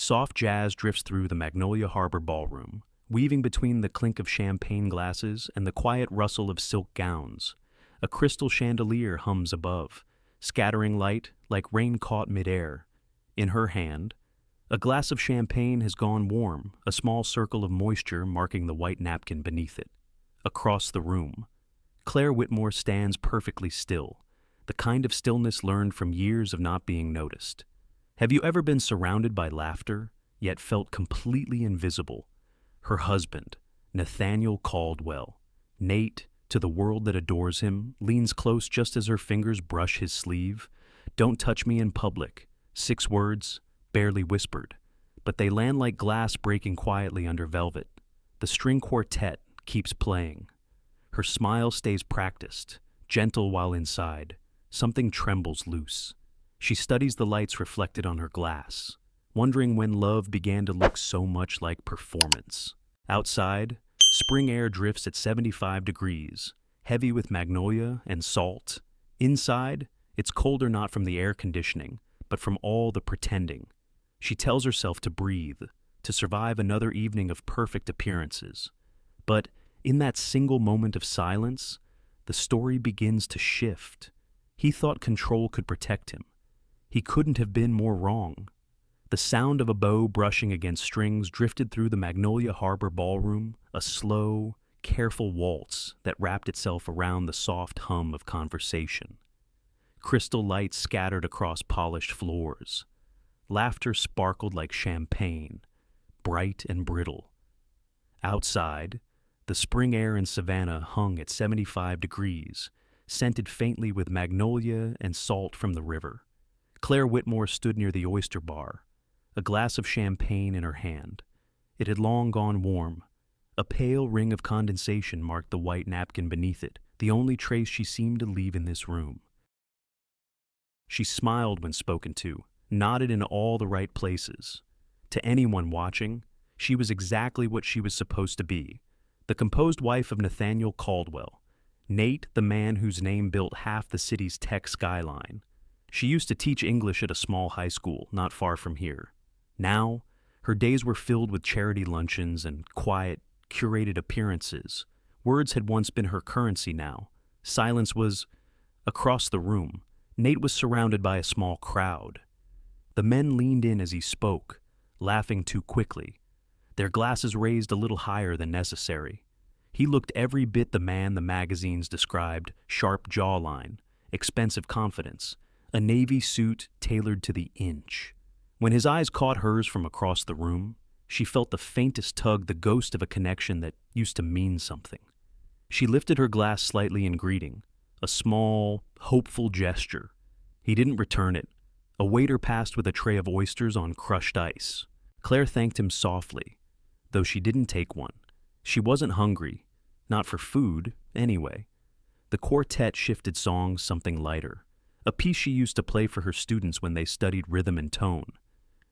Soft jazz drifts through the Magnolia Harbor ballroom, weaving between the clink of champagne glasses and the quiet rustle of silk gowns. A crystal chandelier hums above, scattering light like rain caught midair. In her hand, a glass of champagne has gone warm, a small circle of moisture marking the white napkin beneath it. Across the room, Claire Whitmore stands perfectly still, the kind of stillness learned from years of not being noticed. Have you ever been surrounded by laughter, yet felt completely invisible? Her husband, Nathaniel Caldwell, Nate, to the world that adores him, leans close just as her fingers brush his sleeve. Don't touch me in public. 6 words, barely whispered, but they land like glass breaking quietly under velvet. The string quartet keeps playing. Her smile stays practiced, gentle while inside. Something trembles loose. She studies the lights reflected on her glass, wondering when love began to look so much like performance. Outside, spring air drifts at 75 degrees, heavy with magnolia and salt. Inside, it's colder not from the air conditioning, but from all the pretending. She tells herself to breathe, to survive another evening of perfect appearances. But in that single moment of silence, the story begins to shift. He thought control could protect him. He couldn't have been more wrong. The sound of a bow brushing against strings drifted through the Magnolia Harbor ballroom, a slow, careful waltz that wrapped itself around the soft hum of conversation. Crystal lights scattered across polished floors. Laughter sparkled like champagne, bright and brittle. Outside, the spring air in Savannah hung at 75 degrees, scented faintly with magnolia and salt from the river. Claire Whitmore stood near the oyster bar, a glass of champagne in her hand. It had long gone warm. A pale ring of condensation marked the white napkin beneath it, the only trace she seemed to leave in this room. She smiled when spoken to, nodded in all the right places. To anyone watching, she was exactly what she was supposed to be, the composed wife of Nathaniel Caldwell, Nate, the man whose name built half the city's tech skyline. She used to teach English at a small high school not far from here. Now, her days were filled with charity luncheons and quiet, curated appearances. Words had once been her currency now. Silence was across the room. Nate was surrounded by a small crowd. The men leaned in as he spoke, laughing too quickly, their glasses raised a little higher than necessary. He looked every bit the man the magazines described: sharp jawline, expensive confidence, a navy suit tailored to the inch. When his eyes caught hers from across the room, she felt the faintest tug, the ghost of a connection that used to mean something. She lifted her glass slightly in greeting, a small, hopeful gesture. He didn't return it. A waiter passed with a tray of oysters on crushed ice. Claire thanked him softly, though she didn't take one. She wasn't hungry, not for food, anyway. The quartet shifted songs, something lighter, a piece she used to play for her students when they studied rhythm and tone.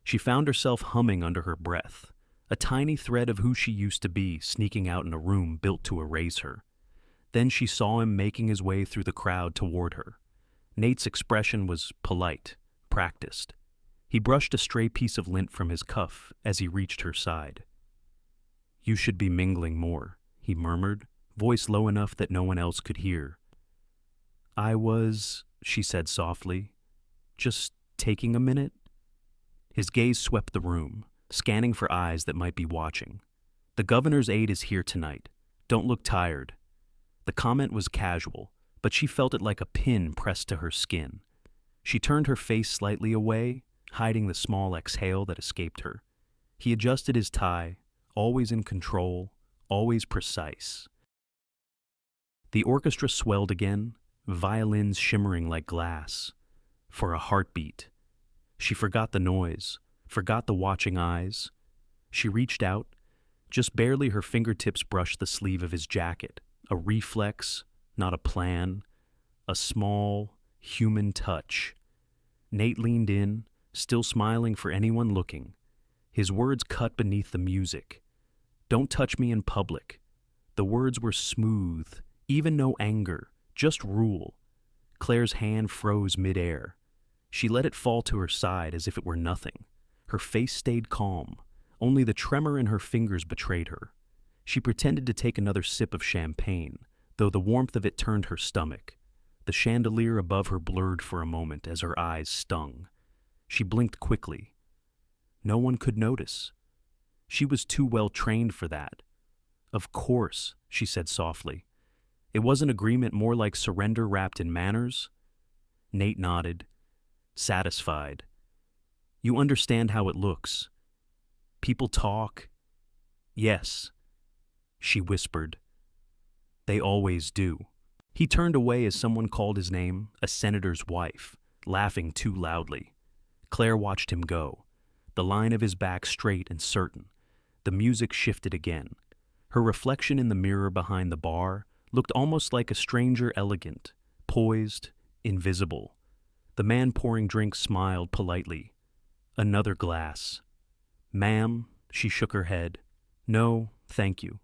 She found herself humming under her breath, a tiny thread of who she used to be sneaking out in a room built to erase her. Then she saw him making his way through the crowd toward her. Nate's expression was polite, practiced. He brushed a stray piece of lint from his cuff as he reached her side. "You should be mingling more," he murmured, voice low enough that no one else could hear. "I was," she said softly, "just taking a minute." His gaze swept the room, scanning for eyes that might be watching. "The governor's aide is here tonight. Don't look tired." The comment was casual, but she felt it like a pin pressed to her skin. She turned her face slightly away, hiding the small exhale that escaped her. He adjusted his tie, always in control, always precise. The orchestra swelled again, violins shimmering like glass. For a heartbeat. She forgot the noise, forgot the watching eyes. She reached out. Just barely her fingertips brushed the sleeve of his jacket. A reflex, not a plan. A small, human touch. Nate leaned in, still smiling for anyone looking. His words cut beneath the music. "Don't touch me in public." The words were smooth, even no anger, just rule. Claire's hand froze midair. She let it fall to her side as if it were nothing. Her face stayed calm. Only the tremor in her fingers betrayed her. She pretended to take another sip of champagne, though the warmth of it turned her stomach. The chandelier above her blurred for a moment as her eyes stung. She blinked quickly. No one could notice. She was too well trained for that. "Of course," she said softly. "It was an agreement more like surrender wrapped in manners?" Nate nodded, satisfied. "You understand how it looks. People talk." "Yes," she whispered. "They always do." He turned away as someone called his name, a senator's wife, laughing too loudly. Claire watched him go, the line of his back straight and certain. The music shifted again. Her reflection in the mirror behind the bar looked almost like a stranger, elegant, poised, invisible. The man pouring drinks smiled politely. "Another glass." "Ma'am," she shook her head. "No, thank you."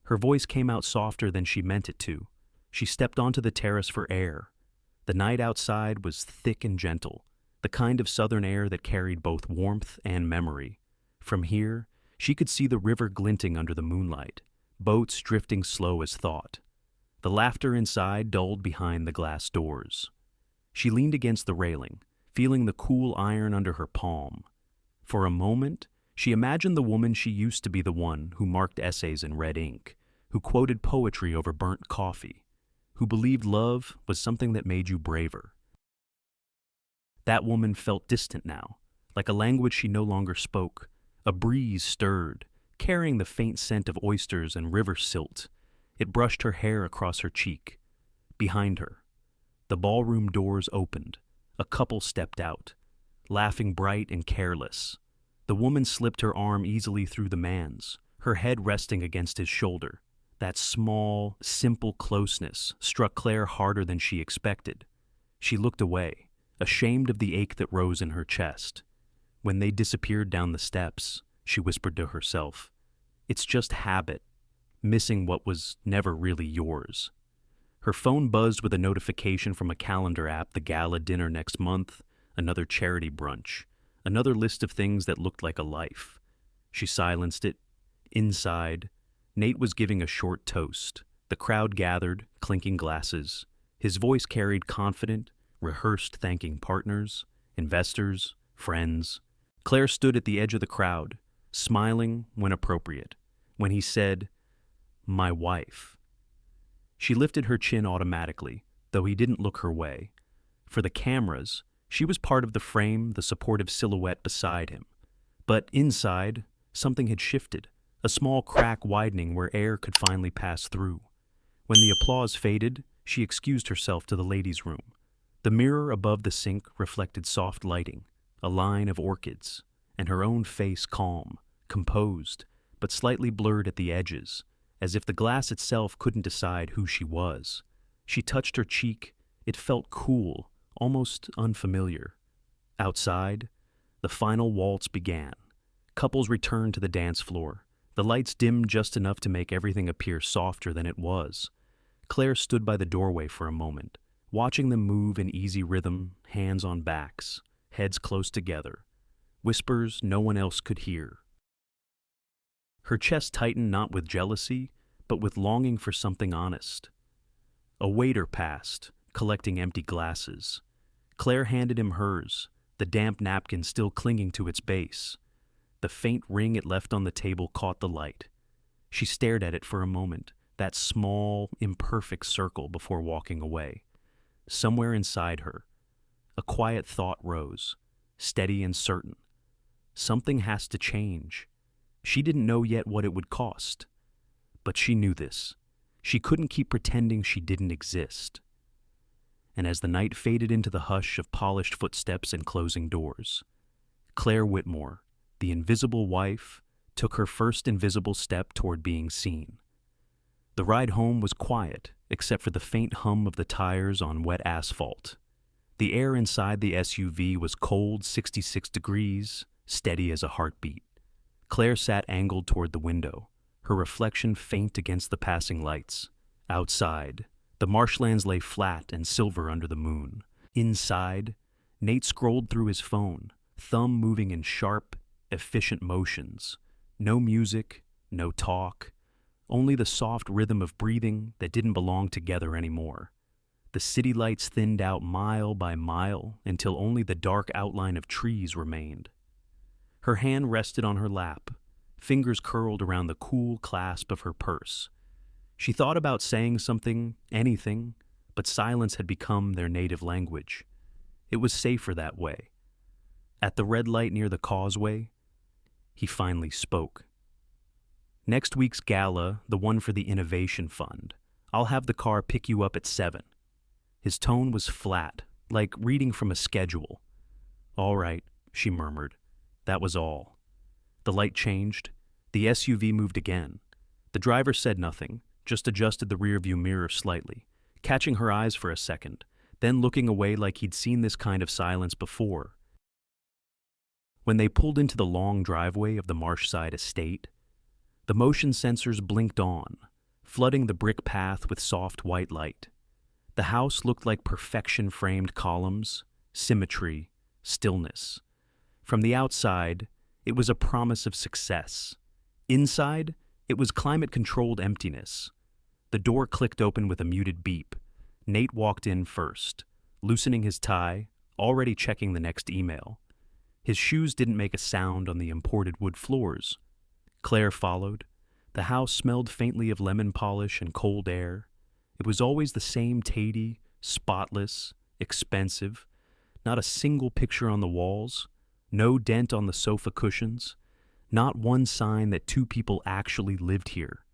Her voice came out softer than she meant it to. She stepped onto the terrace for air. The night outside was thick and gentle, the kind of southern air that carried both warmth and memory. From here, she could see the river glinting under the moonlight, boats drifting slow as thought. The laughter inside dulled behind the glass doors. She leaned against the railing, feeling the cool iron under her palm. For a moment, she imagined the woman she used to be, the one who marked essays in red ink, who quoted poetry over burnt coffee, who believed love was something that made you braver. That woman felt distant now, like a language she no longer spoke. A breeze stirred, carrying the faint scent of oysters and river silt. It brushed her hair across her cheek. Behind her, the ballroom doors opened. A couple stepped out, laughing bright and careless. The woman slipped her arm easily through the man's, her head resting against his shoulder. That small, simple closeness struck Claire harder than she expected. She looked away, ashamed of the ache that rose in her chest. When they disappeared down the steps, she whispered to herself, "It's just habit, missing what was never really yours." Her phone buzzed with a notification from a calendar app: the gala dinner next month, another charity brunch, another list of things that looked like a life. She silenced it. Inside, Nate was giving a short toast. The crowd gathered, clinking glasses. His voice carried confident, rehearsed thanking partners, investors, friends. Claire stood at the edge of the crowd, smiling when appropriate. When he said, "My wife," she lifted her chin automatically, though he didn't look her way. For the cameras, she was part of the frame, the supportive silhouette beside him. But inside, something had shifted, a small crack widening where air could finally pass through. When the applause faded, she excused herself to the ladies' room. The mirror above the sink reflected soft lighting, a line of orchids, and her own face calm, composed, but slightly blurred at the edges, as if the glass itself couldn't decide who she was. She touched her cheek. It felt cool, almost unfamiliar. Outside, the final waltz began. Couples returned to the dance floor. The lights dimmed just enough to make everything appear softer than it was. Claire stood by the doorway for a moment, watching them move in easy rhythm, hands on backs, heads close together, whispers no one else could hear. Her chest tightened not with jealousy, but with longing for something honest. A waiter passed, collecting empty glasses. Claire handed him hers, the damp napkin still clinging to its base. The faint ring it left on the table caught the light. She stared at it for a moment, that small, imperfect circle, before walking away. Somewhere inside her, a quiet thought rose, steady and certain. Something has to change. She didn't know yet what it would cost. But she knew this. She couldn't keep pretending she didn't exist. And as the night faded into the hush of polished footsteps and closing doors, Claire Whitmore, the invisible wife, took her first invisible step toward being seen. The ride home was quiet, except for the faint hum of the tires on wet asphalt. The air inside the SUV was cold, 66 degrees, steady as a heartbeat. Claire sat angled toward the window, her reflection faint against the passing lights. Outside, the marshlands lay flat and silver under the moon. Inside, Nate scrolled through his phone, thumb moving in sharp, efficient motions. No music, no talk, only the soft rhythm of breathing that didn't belong together anymore. The city lights thinned out mile by mile until only the dark outline of trees remained. Her hand rested on her lap, fingers curled around the cool clasp of her purse. She thought about saying something, anything, but silence had become their native language. It was safer that way. At the red light near the causeway, he finally spoke. "Next week's gala, the one for the Innovation Fund. I'll have the car pick you up at 7. His tone was flat, like reading from a schedule. "All right," she murmured. That was all. The light changed. The SUV moved again. The driver said nothing, just adjusted the rearview mirror slightly, catching her eyes for a second, then looking away like he'd seen this kind of silence before. When they pulled into the long driveway of the Marshside estate, the motion sensors blinked on, flooding the brick path with soft white light. The house looked like perfection-framed columns, symmetry, stillness. From the outside, it was a promise of success. Inside, it was climate-controlled emptiness. The door clicked open with a muted beep. Nate walked in first, loosening his tie, already checking the next email. His shoes didn't make a sound on the imported wood floors. Claire followed. The house smelled faintly of lemon polish and cold air. It was always the same tatey, spotless, expensive. Not a single picture on the walls, no dent on the sofa cushions, not one sign that two people actually lived here.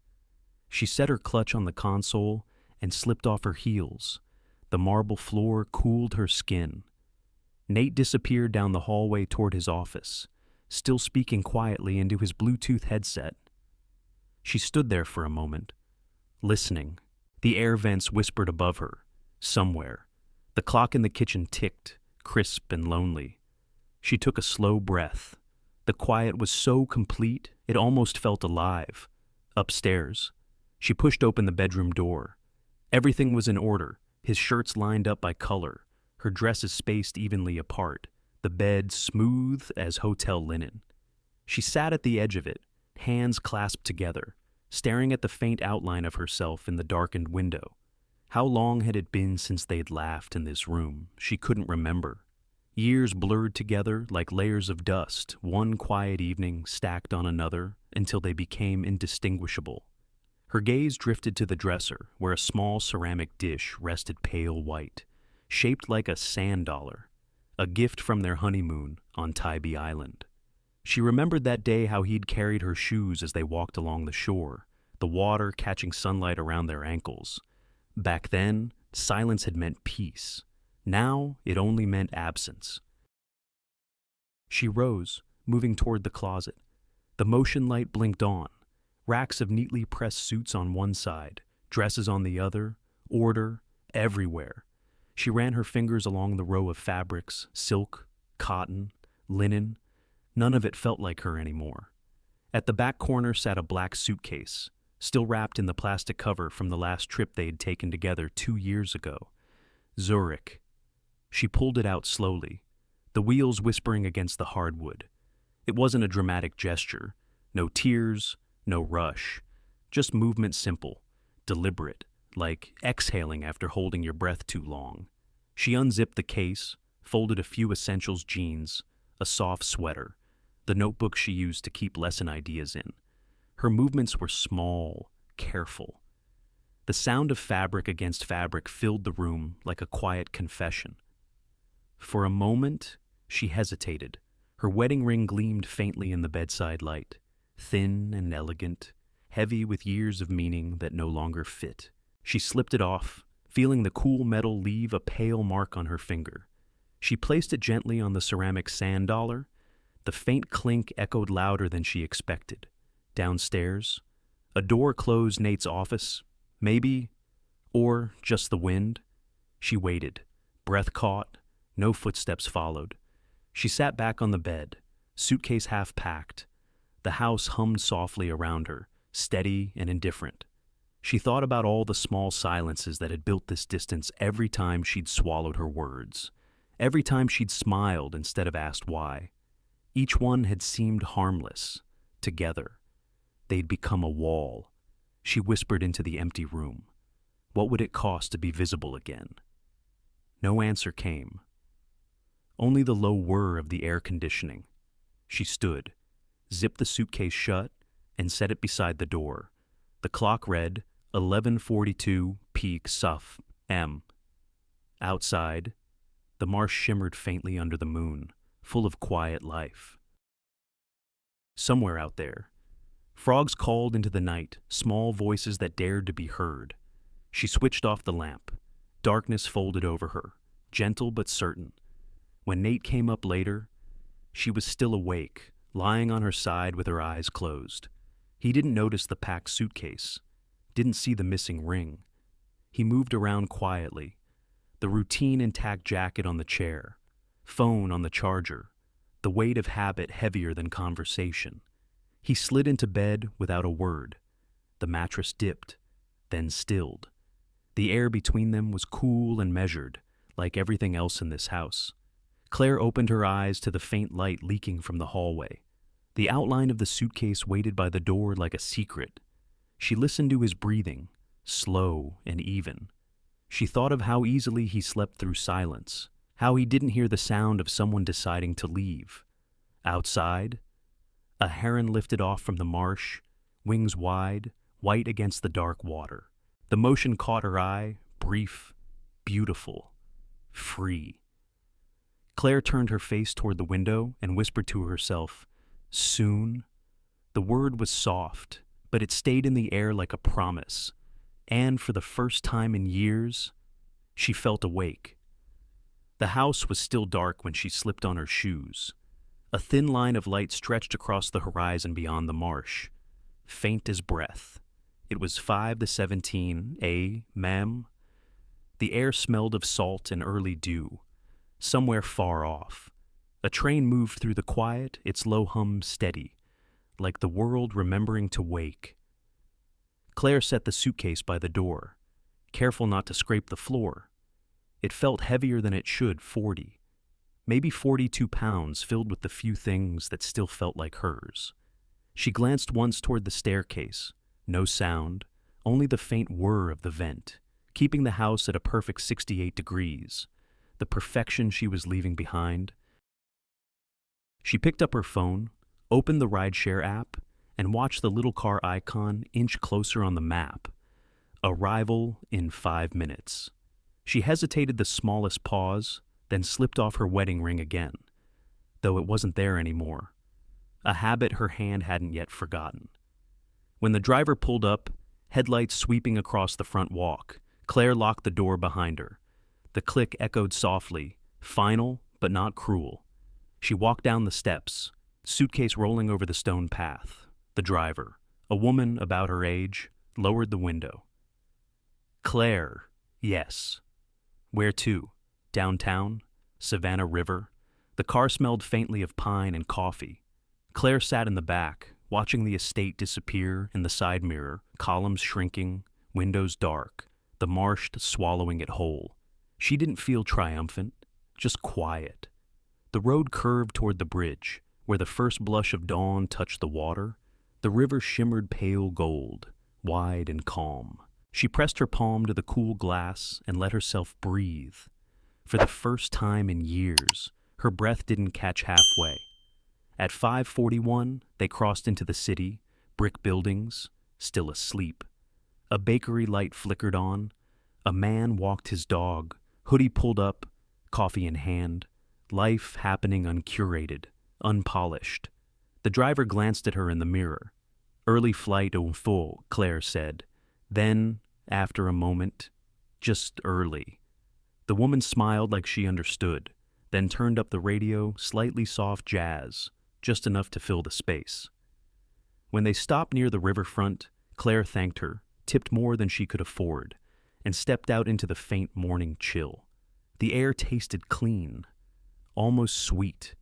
She set her clutch on the console and slipped off her heels. The marble floor cooled her skin. Nate disappeared down the hallway toward his office, still speaking quietly into his Bluetooth headset. She stood there for a moment, listening. The air vents whispered above her, somewhere. The clock in the kitchen ticked, crisp and lonely. She took a slow breath. The quiet was so complete, it almost felt alive. Upstairs, she pushed open the bedroom door. Everything was in order, his shirts lined up by color, her dresses spaced evenly apart, the bed smooth as hotel linen. She sat at the edge of it, hands clasped together, staring at the faint outline of herself in the darkened window. How long had it been since they'd laughed in this room? She couldn't remember. Years blurred together like layers of dust, one quiet evening stacked on another until they became indistinguishable. Her gaze drifted to the dresser, where a small ceramic dish rested pale white, shaped like a sand dollar, a gift from their honeymoon on Tybee Island. She remembered that day how he'd carried her shoes as they walked along the shore, the water catching sunlight around their ankles. Back then, silence had meant peace. Now, it only meant absence. She rose, moving toward the closet. The motion light blinked on. Racks of neatly pressed suits on one side, dresses on the other, order everywhere. She ran her fingers along the row of fabrics, silk, cotton, linen. None of it felt like her anymore. At the back corner sat a black suitcase, still wrapped in the plastic cover from the last trip they'd taken together 2 years ago. Zurich. She pulled it out slowly, the wheels whispering against the hardwood. It wasn't a dramatic gesture. No tears, no rush. Just movement simple, deliberate, like exhaling after holding your breath too long. She unzipped the case, folded a few essentials jeans, a soft sweater, the notebook she used to keep lesson ideas in. Her movements were small, careful. The sound of fabric against fabric filled the room like a quiet confession. For a moment, she hesitated. Her wedding ring gleamed faintly in the bedside light, thin and elegant, heavy with years of meaning that no longer fit. She slipped it off, feeling the cool metal leave a pale mark on her finger. She placed it gently on the ceramic sand dollar. The faint clink echoed louder than she expected. Downstairs, a door closed Nate's office, maybe, or just the wind. She waited, breath caught, no footsteps followed. She sat back on the bed, suitcase half packed. The house hummed softly around her, steady and indifferent. She thought about all the small silences that had built this distance every time she'd swallowed her words, every time she'd smiled instead of asked why. Each one had seemed harmless. Together, they'd become a wall. She whispered into the empty room. What would it cost to be visible again? No answer came. Only the low whir of the air conditioning. She stood, zipped the suitcase shut, and set it beside the door. The clock read 11:42 peak suf m. Outside, the marsh shimmered faintly under the moon, full of quiet life. Somewhere out there, frogs called into the night, small voices that dared to be heard. She switched off the lamp. Darkness folded over her, gentle but certain. When Nate came up later, she was still awake, lying on her side with her eyes closed. He didn't notice the packed suitcase, didn't see the missing ring. He moved around quietly, the routine intact jacket on the chair, phone on the charger, the weight of habit heavier than conversation. He slid into bed without a word. The mattress dipped, then stilled. The air between them was cool and measured, like everything else in this house. Claire opened her eyes to the faint light leaking from the hallway. The outline of the suitcase waited by the door like a secret. She listened to his breathing, slow and even. She thought of how easily he slept through silence, how he didn't hear the sound of someone deciding to leave. Outside, a heron lifted off from the marsh, wings wide, white against the dark water. The motion caught her eye, brief, beautiful, free. Claire turned her face toward the window and whispered to herself, "Soon?" The word was soft, but it stayed in the air like a promise. And for the first time in years, she felt awake. The house was still dark when she slipped on her shoes. A thin line of light stretched across the horizon beyond the marsh, faint as breath. It was 5 to 17 a.m. The air smelled of salt and early dew. Somewhere far off, a train moved through the quiet, its low hum steady, like the world remembering to wake. Claire set the suitcase by the door, careful not to scrape the floor. It felt heavier than it should, 40, maybe 42 pounds filled with the few things that still felt like hers. She glanced once toward the staircase. No sound, only the faint whir of the vent, keeping the house at a perfect 68 degrees, the perfection she was leaving behind. She picked up her phone, opened the rideshare app, and watched the little car icon inch closer on the map. Arrival in 5 minutes. She hesitated the smallest pause, then slipped off her wedding ring again, though it wasn't there anymore, a habit her hand hadn't yet forgotten. When the driver pulled up, headlights sweeping across the front walk, Claire locked the door behind her. The click echoed softly, final but not cruel. She walked down the steps, suitcase rolling over the stone path. The driver, a woman about her age, lowered the window. Claire, yes. Where to? Downtown? Savannah River? The car smelled faintly of pine and coffee. Claire sat in the back, watching the estate disappear in the side mirror, columns shrinking, windows dark, the marsh swallowing it whole. She didn't feel triumphant, just quiet. The road curved toward the bridge, where the first blush of dawn touched the water. The river shimmered pale gold, wide and calm. She pressed her palm to the cool glass and let herself breathe. For the first time in years, her breath didn't catch halfway. At 5:41, they crossed into the city, brick buildings, still asleep. A bakery light flickered on. A man walked his dog, hoodie pulled up, coffee in hand. Life happening uncurated, unpolished. The driver glanced at her in the mirror. Early flight au faux, Claire said. Then, after a moment, just early. The woman smiled like she understood, then turned up the radio, slightly soft jazz, just enough to fill the space. When they stopped near the riverfront, Claire thanked her, tipped more than she could afford, and stepped out into the faint morning chill. The air tasted clean, almost sweet.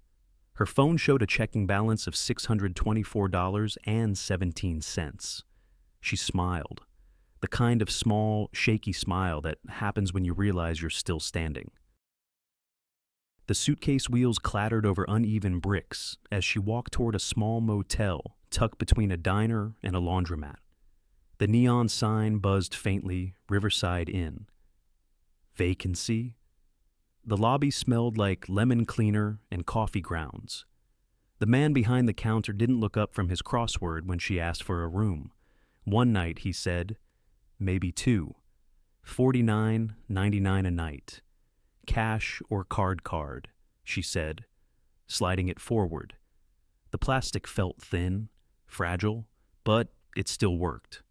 Her phone showed a checking balance of $624.17. She smiled, the kind of small, shaky smile that happens when you realize you're still standing. The suitcase wheels clattered over uneven bricks as she walked toward a small motel tucked between a diner and a laundromat. The neon sign buzzed faintly, Riverside Inn. Vacancy? The lobby smelled like lemon cleaner and coffee grounds. The man behind the counter didn't look up from his crossword when she asked for a room. One night, he said, maybe two. $49.99 a night. Cash or card, she said, sliding it forward. The plastic felt thin, fragile, but it still worked.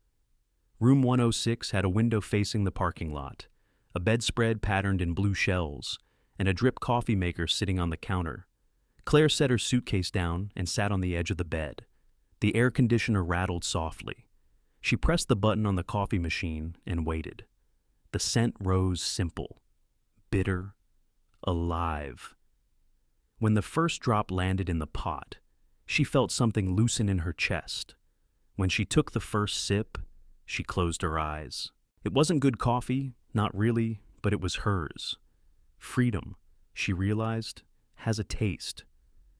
Room 106 had a window facing the parking lot, a bedspread patterned in blue shells, and a drip coffee maker sitting on the counter. Claire set her suitcase down and sat on the edge of the bed. The air conditioner rattled softly. She pressed the button on the coffee machine and waited. The scent rose simple, bitter, alive. When the first drop landed in the pot, she felt something loosen in her chest. When she took the first sip, she closed her eyes. It wasn't good coffee, not really, but it was hers. Freedom, she realized, has a taste.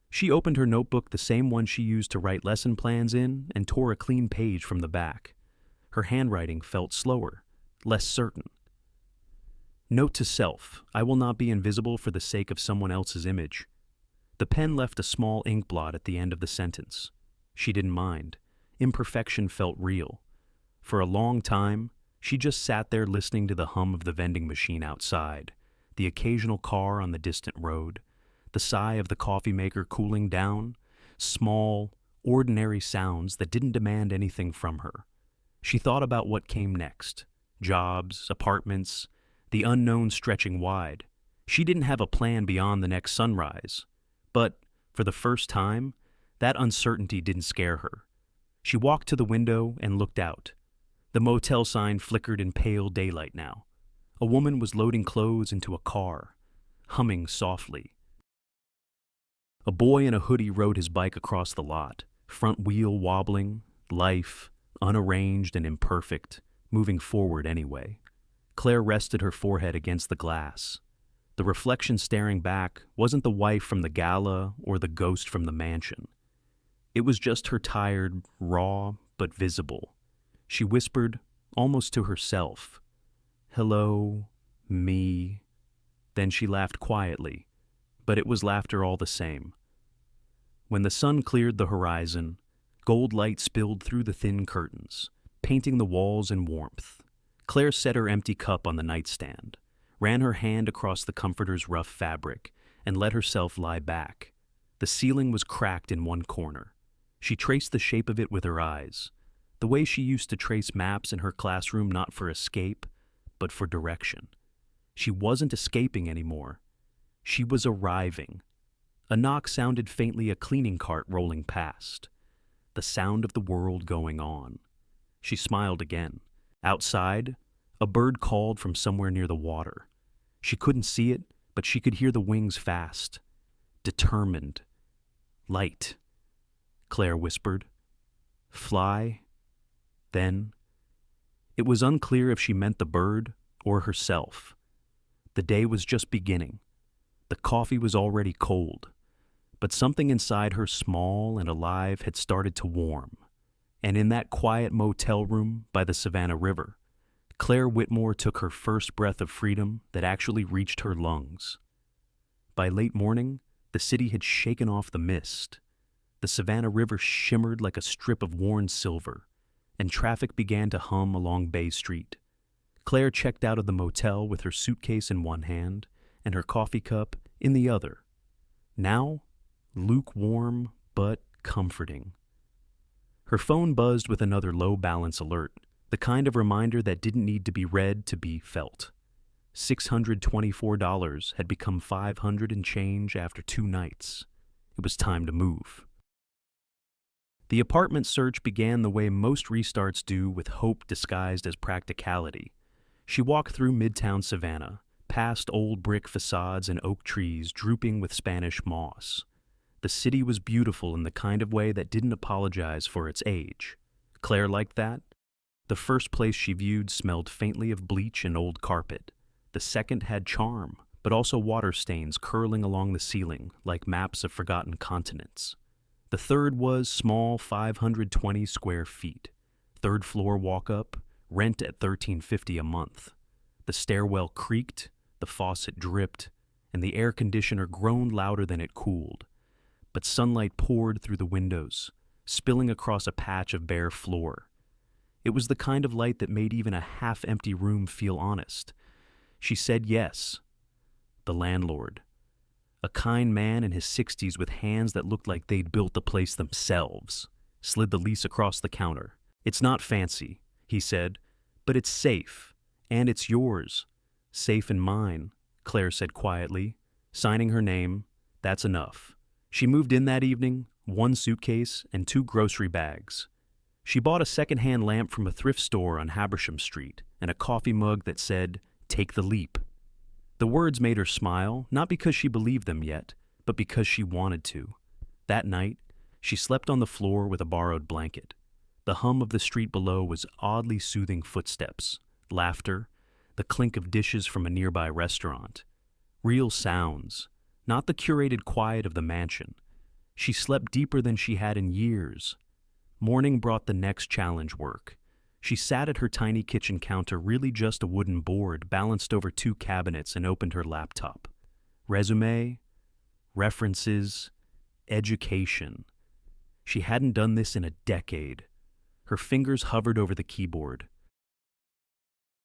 She opened her notebook, the same one she used to write lesson plans in, and tore a clean page from the back. Her handwriting felt slower, less certain. Note to self, I will not be invisible for the sake of someone else's image. The pen left a small ink blot at the end of the sentence. She didn't mind. Imperfection felt real. For a long time, she just sat there listening to the hum of the vending machine outside, the occasional car on the distant road, the sigh of the coffee maker cooling down, small, ordinary sounds that didn't demand anything from her. She thought about what came next. Jobs, apartments, the unknown stretching wide. She didn't have a plan beyond the next sunrise. But, for the first time, that uncertainty didn't scare her. She walked to the window and looked out. The motel sign flickered in pale daylight now. A woman was loading clothes into a car, humming softly. A boy in a hoodie rode his bike across the lot, front wheel wobbling, life, unarranged and imperfect, moving forward anyway. Claire rested her forehead against the glass. The reflection staring back wasn't the wife from the gala or the ghost from the mansion. It was just her tired, raw, but visible. She whispered, almost to herself, "Hello, me." Then she laughed quietly, but it was laughter all the same. When the sun cleared the horizon, gold light spilled through the thin curtains, painting the walls in warmth. Claire set her empty cup on the nightstand, ran her hand across the comforter's rough fabric, and let herself lie back. The ceiling was cracked in one corner. She traced the shape of it with her eyes, the way she used to trace maps in her classroom, not for escape, but for direction. She wasn't escaping anymore. She was arriving. A knock sounded faintly, a cleaning cart rolling past. The sound of the world going on. She smiled again. Outside, a bird called from somewhere near the water. She couldn't see it, but she could hear the wings fast. Determined. Light. Claire whispered. Fly. Then, it was unclear if she meant the bird or herself. The day was just beginning. The coffee was already cold, but something inside her, small and alive, had started to warm. And in that quiet motel room by the Savannah River, Claire Whitmore took her first breath of freedom that actually reached her lungs. By late morning, the city had shaken off the mist. The Savannah River shimmered like a strip of worn silver, and traffic began to hum along Bay Street. Claire checked out of the motel with her suitcase in one hand and her coffee cup in the other. Now, lukewarm but comforting. Her phone buzzed with another low-balance alert, the kind of reminder that didn't need to be read to be felt. $624 had become $500 and change after 2 nights. It was time to move. The apartment search began the way most restarts do, with hope disguised as practicality. She walked through Midtown Savannah, past old brick facades and oak trees drooping with Spanish moss. The city was beautiful in the kind of way that didn't apologize for its age. Claire liked that. The first place she viewed smelled faintly of bleach and old carpet. The second had charm, but also water stains curling along the ceiling like maps of forgotten continents. The third was small, 520 square feet. Third floor walk-up, rent at $13.50 a month. The stairwell creaked, the faucet dripped, and the air conditioner groaned louder than it cooled. But sunlight poured through the windows, spilling across a patch of bare floor. It was the kind of light that made even a half-empty room feel honest. She said yes. The landlord. A kind man in his 60s with hands that looked like they'd built the place themselves, slid the lease across the counter. "It's not fancy," he said, "but it's safe, and it's yours." "Safe and mine," Claire said quietly, signing her name. That's enough. She moved in that evening, 1 suitcase and 2 grocery bags. She bought a second-hand lamp from a thrift store on Habersham Street and a coffee mug that said, "Take the leap." The words made her smile, not because she believed them yet, but because she wanted to. That night, she slept on the floor with a borrowed blanket. The hum of the street below was oddly soothing footsteps, laughter, the clink of dishes from a nearby restaurant. Real sounds, not the curated quiet of the mansion. She slept deeper than she had in years. Morning brought the next challenge work. She sat at her tiny kitchen counter, really just a wooden board balanced over 2 cabinets, and opened her laptop. Resume, references, education. She hadn't done this in a decade. Her fingers hovered over the keyboard.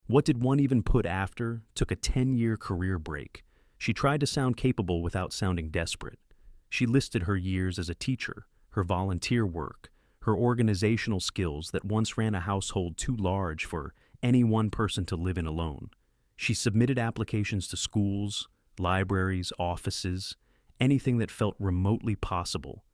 What did one even put after? Took a 10-year career break. She tried to sound capable without sounding desperate. She listed her years as a teacher, her volunteer work, her organizational skills that once ran a household too large for any one person to live in alone. She submitted applications to schools, libraries, offices, anything that felt remotely possible.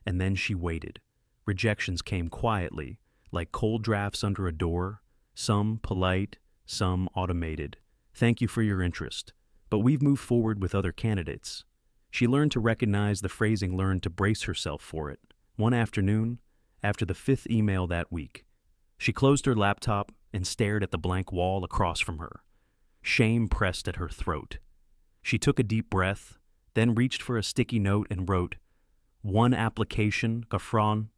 And then she waited. Rejections came quietly, like cold drafts under a door, some polite, some automated. "Thank you for your interest, but we've moved forward with other candidates." She learned to recognize the phrasing, learned to brace herself for it. One afternoon, after the 5th email that week, she closed her laptop and stared at the blank wall across from her. Shame pressed at her throat. She took a deep breath, then reached for a sticky note and wrote, "1 application, Gafron,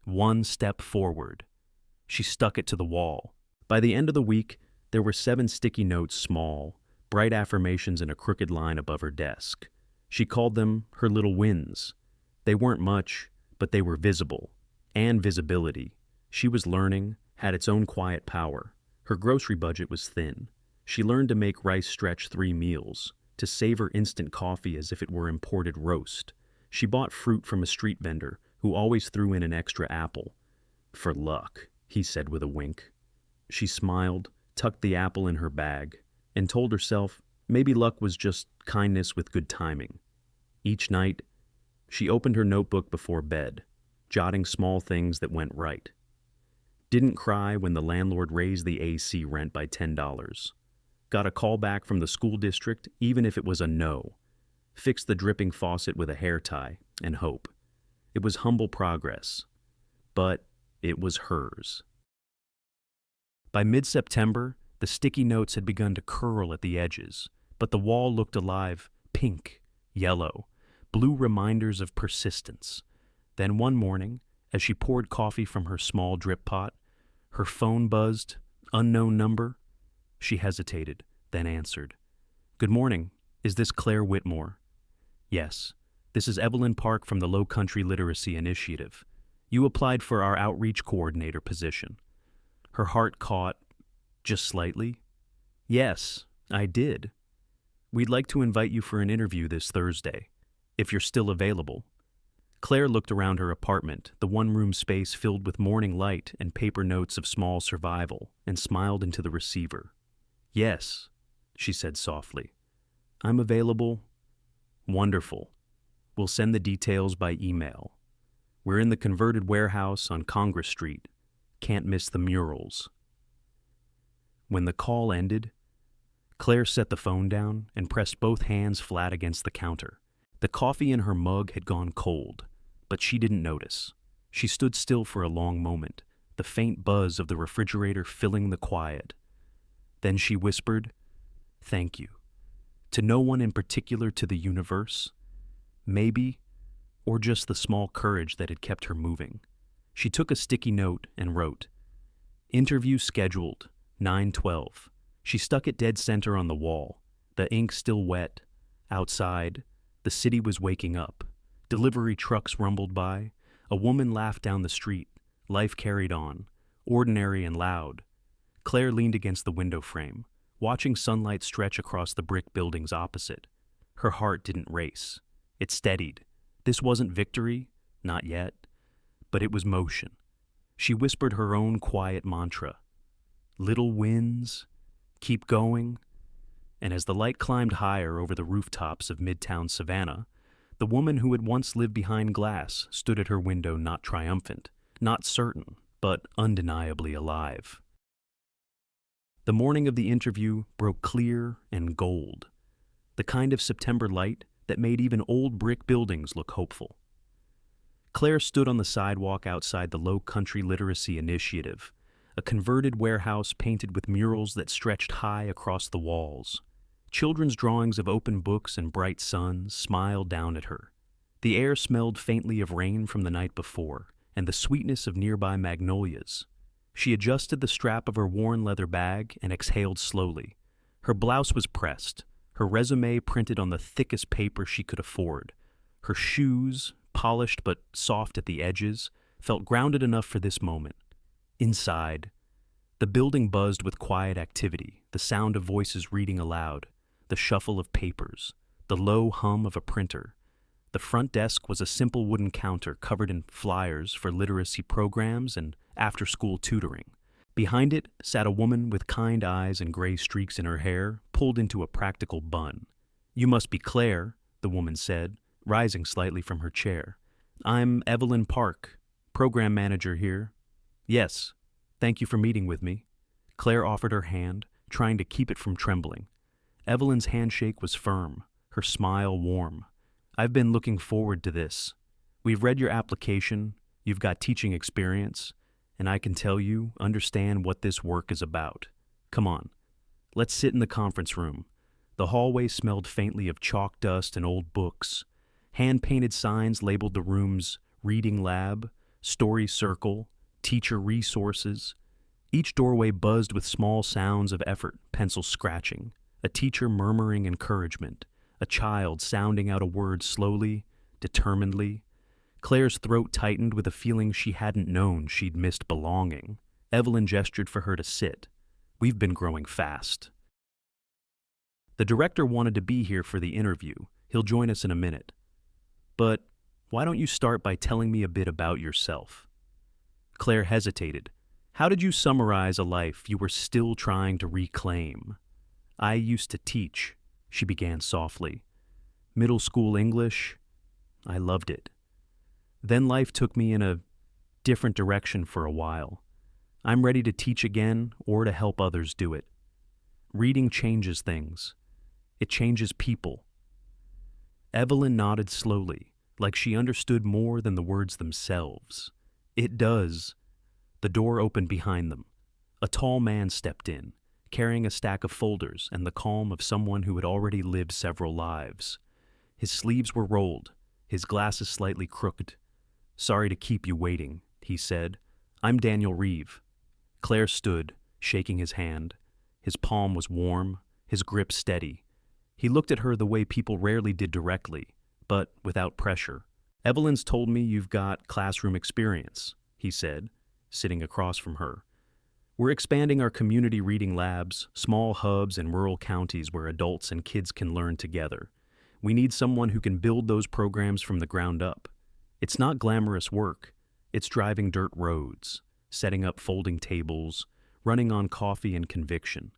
1 step forward." She stuck it to the wall. By the end of the week, there were 7 sticky notes, small, bright affirmations in a crooked line above her desk. She called them her little wins. They weren't much, but they were visible. And visibility. She was learning, had its own quiet power. Her grocery budget was thin. She learned to make rice stretch 3 meals, to savor instant coffee as if it were imported roast. She bought fruit from a street vendor who always threw in an extra apple. "For luck," he said with a wink. She smiled, tucked the apple in her bag, and told herself maybe luck was just kindness with good timing. Each night, she opened her notebook before bed, jotting small things that went right. Didn't cry when the landlord raised the AC rent by $10. Got a call back from the school district, even if it was a no. Fixed the dripping faucet with a hair tie, and hope. It was humble progress, but it was hers. By mid-September, the sticky notes had begun to curl at the edges, but the wall looked alive, pink, yellow, blue reminders of persistence. Then one morning, as she poured coffee from her small drip pot, her phone buzzed, unknown number. She hesitated, then answered. "Good morning. Is this Claire Whitmore?" "Yes. This is Evelyn Park from the Low Country Literacy Initiative. You applied for our outreach coordinator position." Her heart caught, just slightly. "Yes, I did. We'd like to invite you for an interview this Thursday, if you're still available." Claire looked around her apartment, the one-room space filled with morning light and paper notes of small survival, and smiled into the receiver. "Yes," she said softly. "I'm available." "Wonderful. We'll send the details by email. We're in the converted warehouse on Congress Street. Can't miss the murals." When the call ended, Claire set the phone down and pressed both hands flat against the counter. The coffee in her mug had gone cold, but she didn't notice. She stood still for a long moment, the faint buzz of the refrigerator filling the quiet. Then she whispered, "Thank you. To no one in particular, to the universe? Maybe, or just the small courage that had kept her moving. She took a sticky note and wrote, "Interview scheduled, 9:12. She stuck it dead center on the wall, the ink still wet. Outside, the city was waking up. Delivery trucks rumbled by. A woman laughed down the street. Life carried on, ordinary and loud. Claire leaned against the window frame, watching sunlight stretch across the brick buildings opposite. Her heart didn't race. It steadied. This wasn't victory, not yet, but it was motion. She whispered her own quiet mantra. Little wins, keep going. And as the light climbed higher over the rooftops of Midtown Savannah, the woman who had once lived behind glass stood at her window, not triumphant, not certain, but undeniably alive. The morning of the interview broke clear and gold, the kind of September light that made even old brick buildings look hopeful. Claire stood on the sidewalk outside the Low Country Literacy Initiative, a converted warehouse painted with murals that stretched high across the walls. Children's drawings of open books and bright suns smiled down at her. The air smelled faintly of rain from the night before, and the sweetness of nearby magnolias. She adjusted the strap of her worn leather bag and exhaled slowly. Her blouse was pressed, her resume printed on the thickest paper she could afford. Her shoes, polished but soft at the edges, felt grounded enough for this moment. Inside, the building buzzed with quiet activity, the sound of voices reading aloud, the shuffle of papers, the low hum of a printer. The front desk was a simple wooden counter covered in flyers for literacy programs and after-school tutoring. Behind it sat a woman with kind eyes and gray streaks in her hair, pulled into a practical bun. "You must be Claire," the woman said, rising slightly from her chair. "I'm Evelyn Park, program manager here." "Yes, thank you for meeting with me." Claire offered her hand, trying to keep it from trembling. Evelyn's handshake was firm, her smile warm. "I've been looking forward to this. We've read your application, you've got teaching experience, and I can tell you, understand what this work is about. Come on, let's sit in the conference room." The hallway smelled faintly of chalk dust and old books. Hand-painted signs labeled the rooms Reading Lab, Story Circle, Teacher Resources. Each doorway buzzed with small sounds of effort, pencil scratching, a teacher murmuring encouragement, a child sounding out a word slowly, determinedly. Claire's throat tightened with a feeling she hadn't known she'd missed belonging. Evelyn gestured for her to sit. "We've been growing fast." "The director wanted to be here for the interview. He'll join us in a minute. But why don't you start by telling me a bit about yourself?" Claire hesitated. "How did you summarize a life you were still trying to reclaim?" "I used to teach," she began softly. "Middle school English. I loved it. Then life took me in a different direction for a while. I'm ready to teach again or to help others do it. Reading changes things. It changes people." Evelyn nodded slowly, like she understood more than the words themselves. "It does." The door opened behind them. A tall man stepped in, carrying a stack of folders and the calm of someone who had already lived several lives. His sleeves were rolled, his glasses slightly crooked. "Sorry to keep you waiting," he said. "I'm Daniel Reeve." Claire stood, shaking his hand. His palm was warm, his grip steady. He looked at her the way people rarely did directly, but without pressure. "Evelyn's told me you've got classroom experience," he said, sitting across from her. "We're expanding our community reading labs, small hubs in rural counties where adults and kids can learn together. We need someone who can build those programs from the ground up. It's not glamorous work. It's driving dirt roads, setting up folding tables, running on coffee and conviction."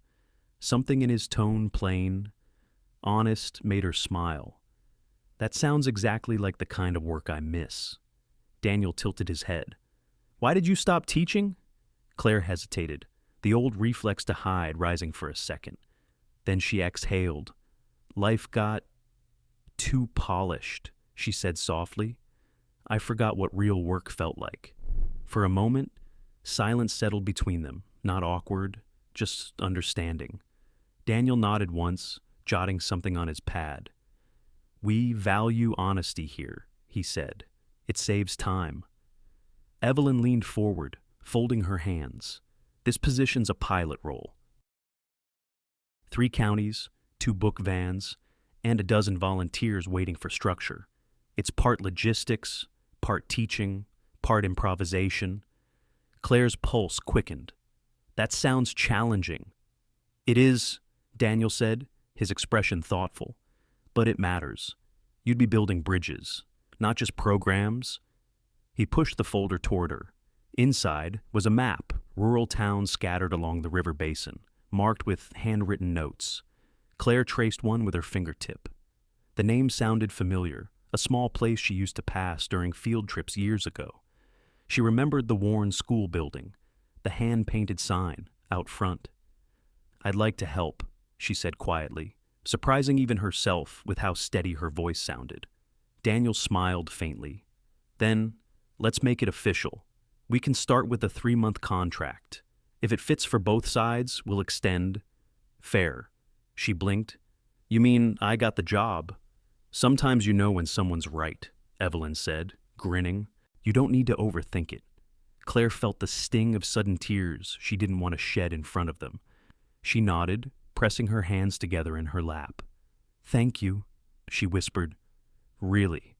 Something in his tone, plain, honest, made her smile. "That sounds exactly like the kind of work I miss." Daniel tilted his head. "Why did you stop teaching?" Claire hesitated, the old reflex to hide rising for a second. Then she exhaled. "Life got too polished," she said softly. "I forgot what real work felt like." For a moment, silence settled between them, not awkward, just understanding. Daniel nodded once, jotting something on his pad. "We value honesty here," he said. "It saves time." Evelyn leaned forward, folding her hands. "This position's a pilot role. 3 counties, 2 book vans, and a dozen volunteers waiting for structure. It's part logistics, part teaching, part improvisation." Claire's pulse quickened. "That sounds challenging." "It is," Daniel said, his expression thoughtful. "But it matters. You'd be building bridges, not just programs." He pushed the folder toward her. Inside was a map, rural towns scattered along the river basin, marked with handwritten notes. Claire traced one with her fingertip. The name sounded familiar, a small place she used to pass during field trips years ago. She remembered the worn school building, the hand-painted sign out front. "I'd like to help," she said quietly, surprising even herself with how steady her voice sounded. Daniel smiled faintly. "Then, let's make it official. We can start with a 3-month contract. If it fits for both sides, we'll extend." "Fair." She blinked. "You mean I got the job?" "Sometimes you know when someone's right," Evelyn said, grinning. "You don't need to overthink it." Claire felt the sting of sudden tears she didn't want to shed in front of them. She nodded, pressing her hands together in her lap. "Thank you," she whispered. "Really?"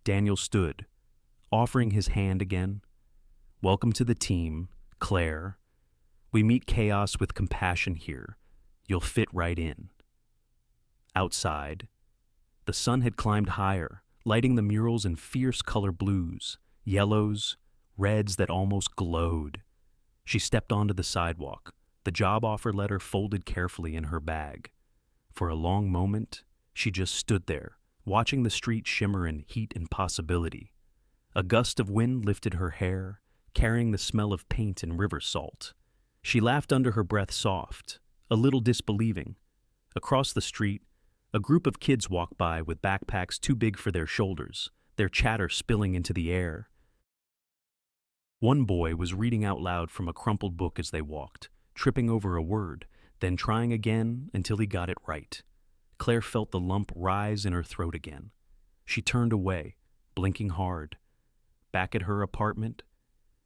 Daniel stood, offering his hand again. "Welcome to the team, Claire. We meet chaos with compassion here. You'll fit right in." Outside, the sun had climbed higher, lighting the murals in fierce color blues, yellows, reds that almost glowed. She stepped onto the sidewalk, the job offer letter folded carefully in her bag. For a long moment, she just stood there, watching the street shimmer in heat and possibility. A gust of wind lifted her hair, carrying the smell of paint and river salt. She laughed under her breath soft, a little disbelieving. Across the street, a group of kids walked by with backpacks too big for their shoulders, their chatter spilling into the air. One boy was reading out loud from a crumpled book as they walked, tripping over a word, then trying again until he got it right. Claire felt the lump rise in her throat again. She turned away, blinking hard. Back at her apartment,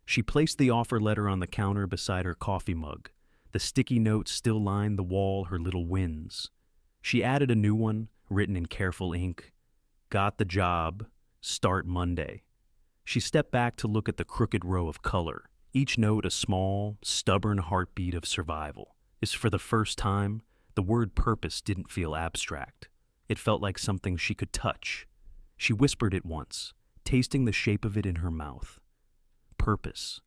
she placed the offer letter on the counter beside her coffee mug. The sticky notes still lined the wall her little wins. She added a new one, written in careful ink. "Got the job. Start Monday." She stepped back to look at the crooked row of color, each note a small, stubborn heartbeat of survival. As for the first time, the word purpose didn't feel abstract. It felt like something she could touch. She whispered it once, tasting the shape of it in her mouth. Purpose.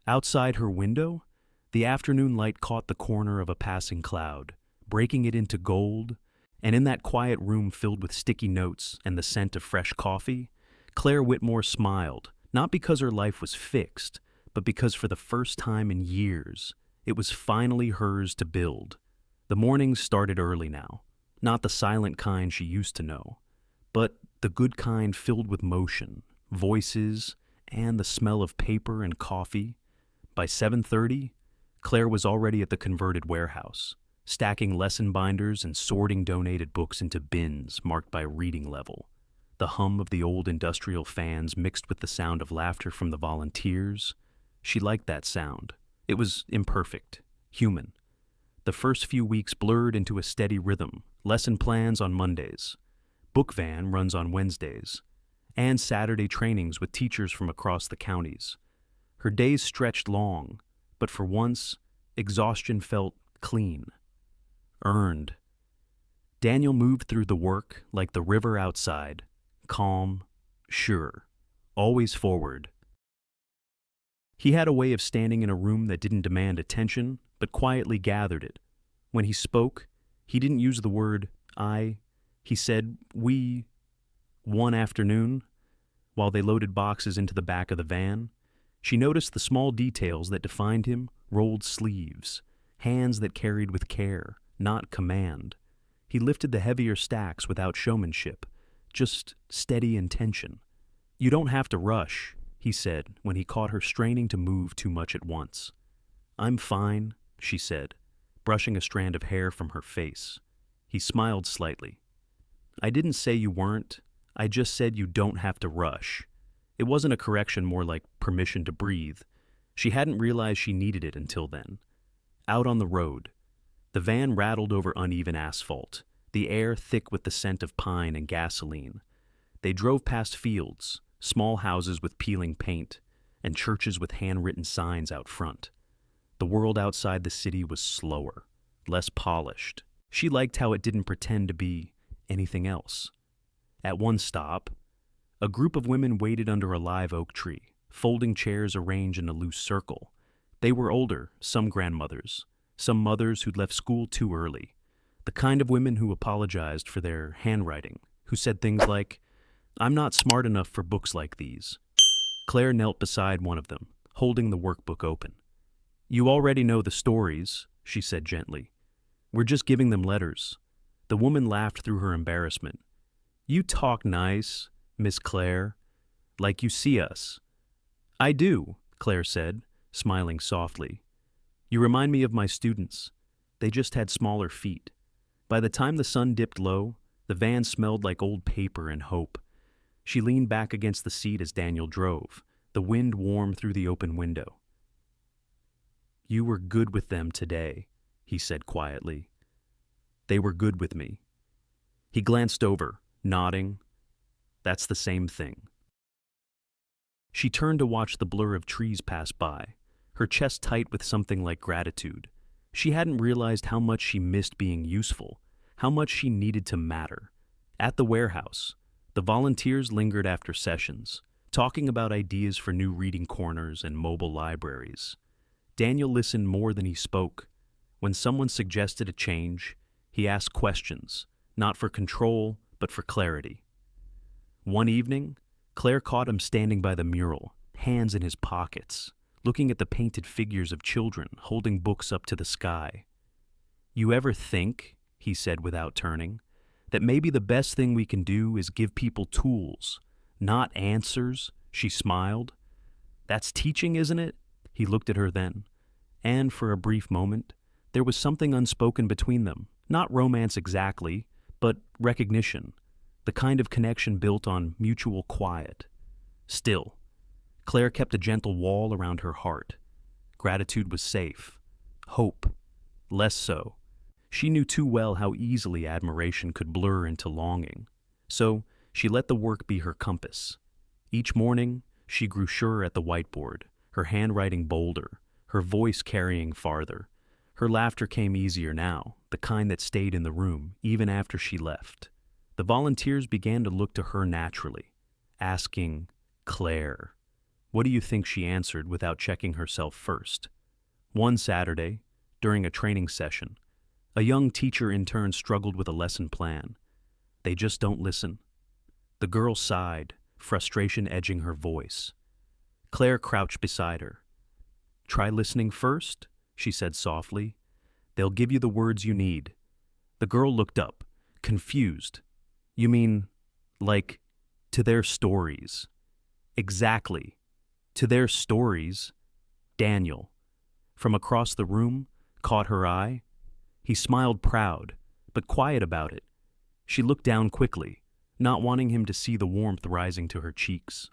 Outside her window, the afternoon light caught the corner of a passing cloud, breaking it into gold, and in that quiet room filled with sticky notes and the scent of fresh coffee, Claire Whitmore smiled, not because her life was fixed, but because for the first time in years, it was finally hers to build. The mornings started early now, not the silent kind she used to know, but the good kind filled with motion, voices, and the smell of paper and coffee. By 7:30, Claire was already at the converted warehouse, stacking lesson binders and sorting donated books into bins marked by reading level. The hum of the old industrial fans mixed with the sound of laughter from the volunteers. She liked that sound. It was imperfect, human. The first few weeks blurred into a steady rhythm, lesson plans on Mondays, book van runs on Wednesdays, and Saturday trainings with teachers from across the counties. Her days stretched long, but for once, exhaustion felt clean, earned. Daniel moved through the work like the river outside, calm, sure, always forward. He had a way of standing in a room that didn't demand attention, but quietly gathered it. When he spoke, he didn't use the word I. He said we. One afternoon, while they loaded boxes into the back of the van, she noticed the small details that defined him: rolled sleeves, hands that carried with care, not command. He lifted the heavier stacks without showmanship, just steady intention. "You don't have to rush," he said when he caught her straining to move too much at once. "I'm fine," she said, brushing a strand of hair from her face. He smiled slightly. I didn't say you weren't. I just said you don't have to rush. It wasn't a correction, more like permission to breathe. She hadn't realized she needed it until then. Out on the road, the van rattled over uneven asphalt, the air thick with the scent of pine and gasoline. They drove past fields, small houses with peeling paint, and churches with handwritten signs out front. The world outside the city was slower, less polished. She liked how it didn't pretend to be anything else. At one stop, a group of women waited under a live oak tree, folding chairs arranged in a loose circle. They were older, some grandmothers, some mothers who'd left school too early, the kind of women who apologized for their handwriting, who said things like, "I'm not smart enough for books like these." Claire knelt beside one of them, holding the workbook open. "You already know the stories," she said gently. "We're just giving them letters." The woman laughed through her embarrassment. "You talk nice, Miss Claire, like you see us." "I do," Claire said, smiling softly. "You remind me of my students. They just had smaller feet." By the time the sun dipped low, the van smelled like old paper and hope. She leaned back against the seat as Daniel drove, the wind warm through the open window. "You were good with them today," he said quietly. "They were good with me." He glanced over, nodding. "That's the same thing." She turned to watch the blur of trees pass by, her chest tight with something like gratitude. She hadn't realized how much she missed being useful, how much she needed to matter. At the warehouse, the volunteers lingered after sessions, talking about ideas for new reading corners and mobile libraries. Daniel listened more than he spoke. When someone suggested a change, he asked questions, not for control, but for clarity. One evening, Claire caught him standing by the mural, hands in his pockets, looking at the painted figures of children holding books up to the sky. "You ever think," he said without turning, "that maybe the best thing we can do is give people tools, not answers?" She smiled. "That's teaching, isn't it?" He looked at her then, and for a brief moment, there was something unspoken between them, not romance exactly, but recognition, the kind of connection built on mutual quiet. Still, Claire kept a gentle wall around her heart. Gratitude was safe. Hope, less so. She knew too well how easily admiration could blur into longing. So she let the work be her compass. Each morning, she grew surer at the whiteboard, her handwriting bolder, her voice carrying farther. Her laughter came easier now, the kind that stayed in the room, even after she left. The volunteers began to look to her naturally, asking, "Claire, what do you think?" she answered without checking herself first. One Saturday, during a training session, a young teacher intern struggled with a lesson plan. "They just don't listen." The girl sighed, frustration edging her voice. Claire crouched beside her. "Try listening first," she said softly. "They'll give you the words you need." The girl looked up, confused. "You mean, like, to their stories?" "Exactly. To their stories." Daniel, from across the room, caught her eye. He smiled proud, but quiet about it. She looked down quickly, not wanting him to see the warmth rising to her cheeks.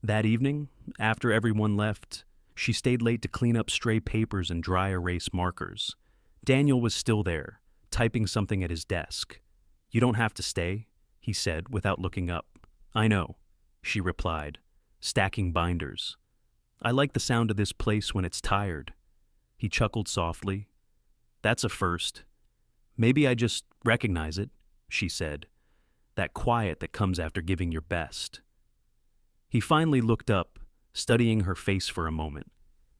That evening, after everyone left, she stayed late to clean up stray papers and dry erase markers. Daniel was still there, typing something at his desk. "You don't have to stay," he said without looking up. "I know," she replied, stacking binders. "I like the sound of this place when it's tired." He chuckled softly. "That's a first. Maybe I just recognize it," she said. "That quiet that comes after giving your best." He finally looked up, studying her face for a moment.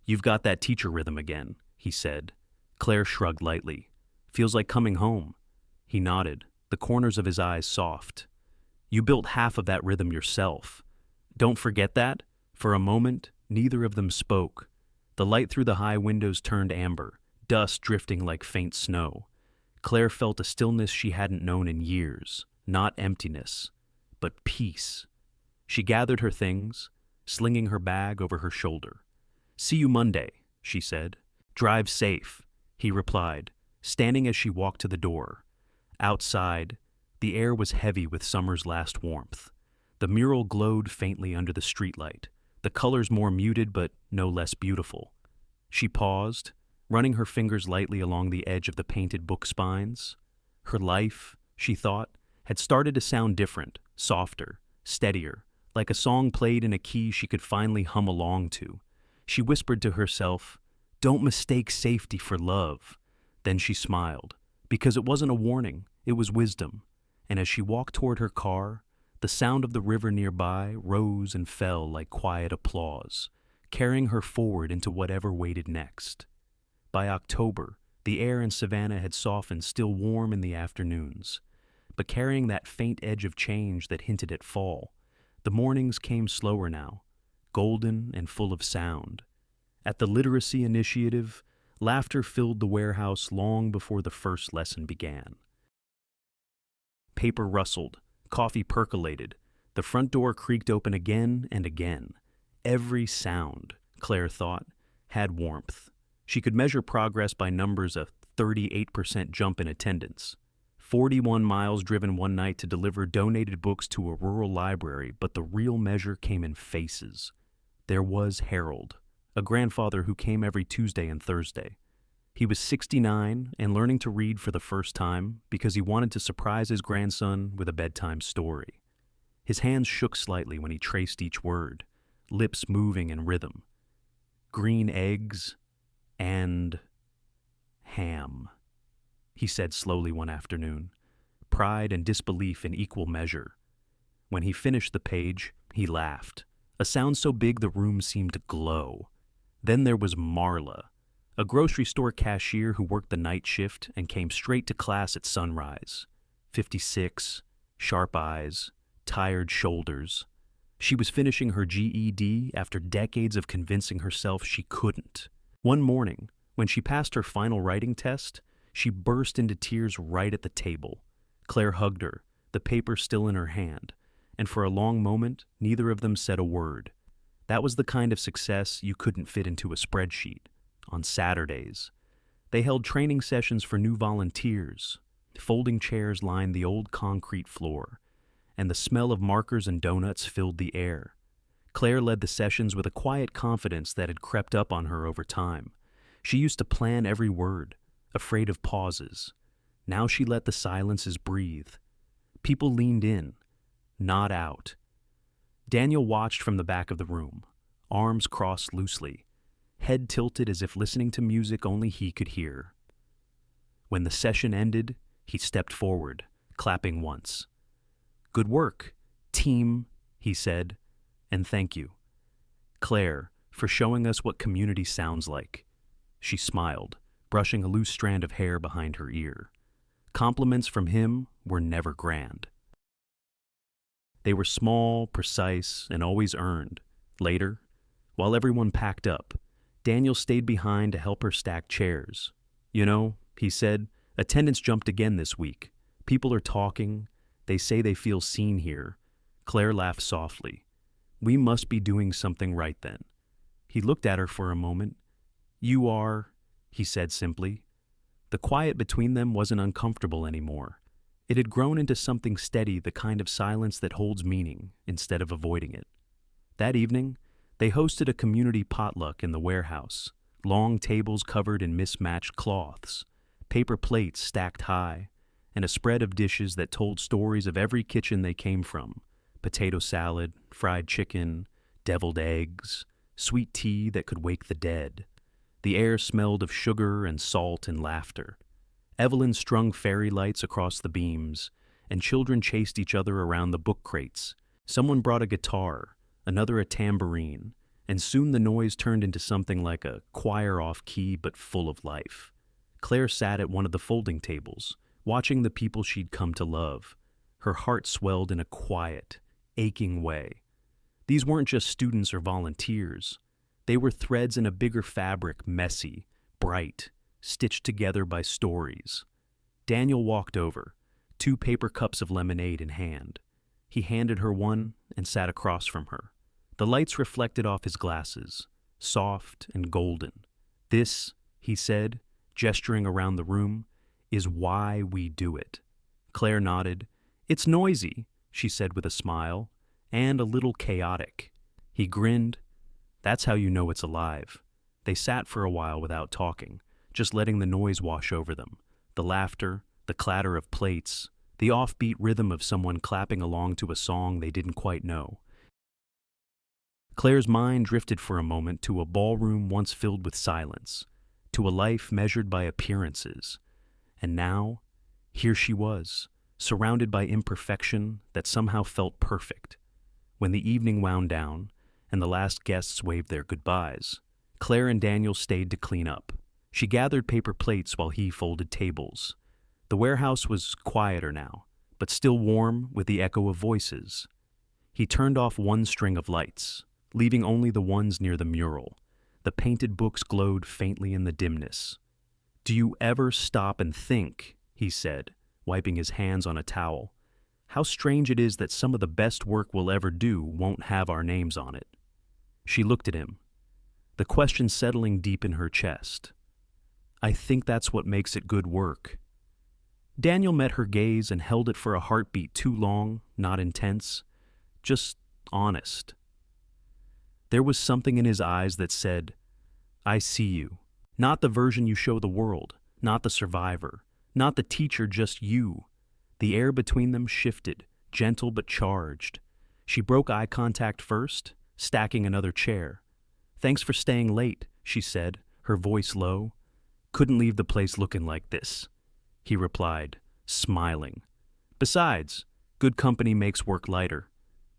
"You've got that teacher rhythm again," he said. Claire shrugged lightly. "Feels like coming home." He nodded, the corners of his eyes soft. "You built half of that rhythm yourself. Don't forget that." For a moment, neither of them spoke. The light through the high windows turned amber, dust drifting like faint snow. Claire felt a stillness she hadn't known in years, not emptiness, but peace. She gathered her things, slinging her bag over her shoulder. "See you Monday," she said. "Drive safe," he replied, standing as she walked to the door. Outside, the air was heavy with summer's last warmth. The mural glowed faintly under the streetlight, the colors more muted but no less beautiful. She paused, running her fingers lightly along the edge of the painted book spines. Her life, she thought, had started to sound different, softer, steadier, like a song played in a key she could finally hum along to. She whispered to herself, "Don't mistake safety for love." Then she smiled, because it wasn't a warning, it was wisdom. And as she walked toward her car, the sound of the river nearby rose and fell like quiet applause, carrying her forward into whatever waited next. By October, the air in Savannah had softened, still warm in the afternoons, but carrying that faint edge of change that hinted at fall. The mornings came slower now, golden and full of sound. At the literacy initiative, laughter filled the warehouse long before the first lesson began. Paper rustled, coffee percolated, the front door creaked open again and again. Every sound, Claire thought, had warmth. She could measure progress by numbers: a 38% jump in attendance, 41 miles driven one night to deliver donated books to a rural library, but the real measure came in faces. There was Harold, a grandfather who came every Tuesday and Thursday. He was 69 and learning to read for the first time because he wanted to surprise his grandson with a bedtime story. His hands shook slightly when he traced each word, lips moving in rhythm. Green eggs and ham, he said slowly one afternoon, pride and disbelief in equal measure. When he finished the page, he laughed, a sound so big the room seemed to glow. Then there was Marla, a grocery store cashier who worked the night shift and came straight to class at sunrise. 56, sharp eyes, tired shoulders. She was finishing her GED after decades of convincing herself she couldn't. One morning, when she passed her final writing test, she burst into tears right at the table. Claire hugged her, the paper still in her hand, and for a long moment, neither of them said a word. That was the kind of success you couldn't fit into a spreadsheet. On Saturdays, they held training sessions for new volunteers. Folding chairs lined the old concrete floor, and the smell of markers and donuts filled the air. Claire led the sessions with a quiet confidence that had crept up on her over time. She used to plan every word, afraid of pauses. Now she let the silences breathe. People leaned in, not out. Daniel watched from the back of the room, arms crossed loosely, head tilted as if listening to music only he could hear. When the session ended, he stepped forward, clapping once. "Good work, team," he said, "and thank you, Claire, for showing us what community sounds like." She smiled, brushing a loose strand of hair behind her ear. Compliments from him were never grand. They were small, precise, and always earned. Later, while everyone packed up, Daniel stayed behind to help her stack chairs. "You know," he said, "attendance jumped again this week. People are talking. They say they feel seen here." Claire laughed softly. "We must be doing something right then." He looked at her for a moment. "You are," he said simply. The quiet between them wasn't uncomfortable anymore. It had grown into something steady, the kind of silence that holds meaning instead of avoiding it. That evening, they hosted a community potluck in the warehouse, long tables covered in mismatched cloths, paper plates stacked high, and a spread of dishes that told stories of every kitchen they came from: potato salad, fried chicken, deviled eggs, sweet tea that could wake the dead. The air smelled of sugar and salt and laughter. Evelyn strung fairy lights across the beams, and children chased each other around the book crates. Someone brought a guitar, another a tambourine, and soon the noise turned into something like a choir off-key but full of life. Claire sat at one of the folding tables, watching the people she'd come to love. Her heart swelled in a quiet, aching way. These weren't just students or volunteers. They were threads in a bigger fabric, messy, bright, stitched together by stories. Daniel walked over, 2 paper cups of lemonade in hand. He handed her one and sat across from her. The lights reflected off his glasses, soft and golden. "This," he said, gesturing around the room, is why we do it. Claire nodded. It's noisy, she said with a smile, and a little chaotic. He grinned. That's how you know it's alive. They sat for a while without talking, just letting the noise wash over them. The laughter, the clatter of plates, the offbeat rhythm of someone clapping along to a song they didn't quite know. Claire's mind drifted for a moment to a ballroom once filled with silence, to a life measured by appearances. And now, here she was, surrounded by imperfection that somehow felt perfect. When the evening wound down, and the last guests waved their goodbyes, Claire and Daniel stayed to clean up. She gathered paper plates while he folded tables. The warehouse was quieter now, but still warm with the echo of voices. He turned off one string of lights, leaving only the ones near the mural. The painted books glowed faintly in the dimness. "Do you ever stop and think," he said, wiping his hands on a towel, "how strange it is that some of the best work we'll ever do won't have our names on it?" She looked at him, the question settling deep in her chest. "I think that's what makes it good work." Daniel met her gaze and held it for a heartbeat too long, not intense, just honest. There was something in his eyes that said, "I see you. Not the version you show the world, not the survivor, not the teacher, just you." The air between them shifted, gentle but charged. She broke eye contact first, stacking another chair. "Thanks for staying late," she said, her voice low. "Couldn't leave the place looking like this," he replied, smiling. "Besides, good company makes work lighter."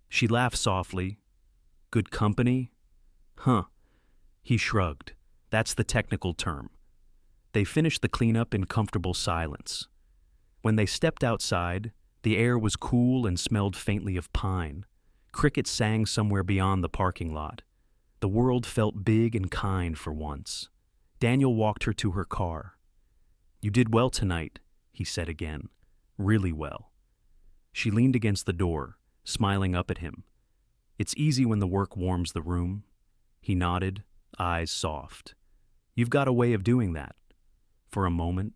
She laughed softly. "Good company? Huh." He shrugged. That's the technical term. They finished the cleanup in comfortable silence. When they stepped outside, the air was cool and smelled faintly of pine. Crickets sang somewhere beyond the parking lot. The world felt big and kind for once. Daniel walked her to her car. "You did well tonight," he said again. "Really well." She leaned against the door, smiling up at him. "It's easy when the work warms the room." He nodded, eyes soft. "You've got a way of doing that." For a moment,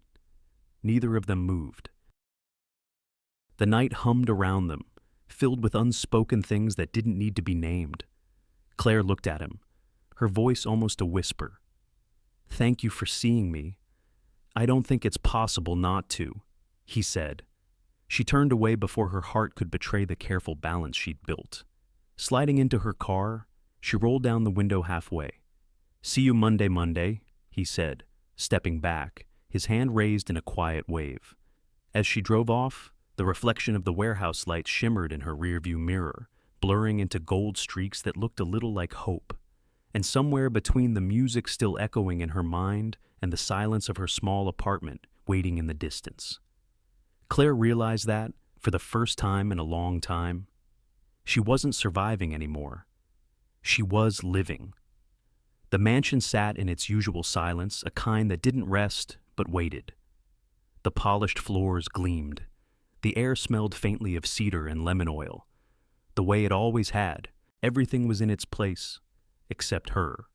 neither of them moved. The night hummed around them, filled with unspoken things that didn't need to be named. Claire looked at him, her voice almost a whisper. "Thank you for seeing me. I don't think it's possible not to," he said. She turned away before her heart could betray the careful balance she'd built. Sliding into her car, she rolled down the window halfway. "See you Monday," he said, stepping back, his hand raised in a quiet wave. As she drove off, the reflection of the warehouse lights shimmered in her rearview mirror, blurring into gold streaks that looked a little like hope. And somewhere between the music still echoing in her mind and the silence of her small apartment waiting in the distance. Claire realized that, for the first time in a long time, she wasn't surviving anymore. She was living. The mansion sat in its usual silence, a kind that didn't rest but waited. The polished floors gleamed. The air smelled faintly of cedar and lemon oil. The way it always had, everything was in its place, except her.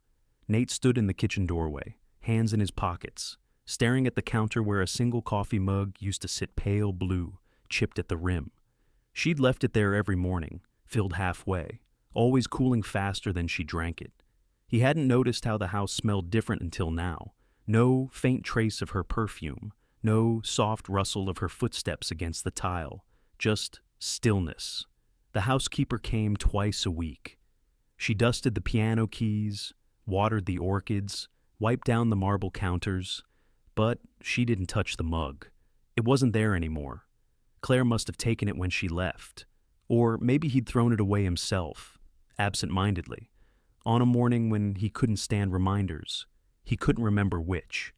Nate stood in the kitchen doorway, hands in his pockets, staring at the counter where a single coffee mug used to sit pale blue, chipped at the rim. She'd left it there every morning, filled halfway, always cooling faster than she drank it. He hadn't noticed how the house smelled different until now. No faint trace of her perfume, no soft rustle of her footsteps against the tile, just stillness. The housekeeper came twice a week. She dusted the piano keys, watered the orchids, wiped down the marble counters, but she didn't touch the mug. It wasn't there anymore. Claire must have taken it when she left, or maybe he'd thrown it away himself, absent-mindedly, on a morning when he couldn't stand reminders. He couldn't remember which.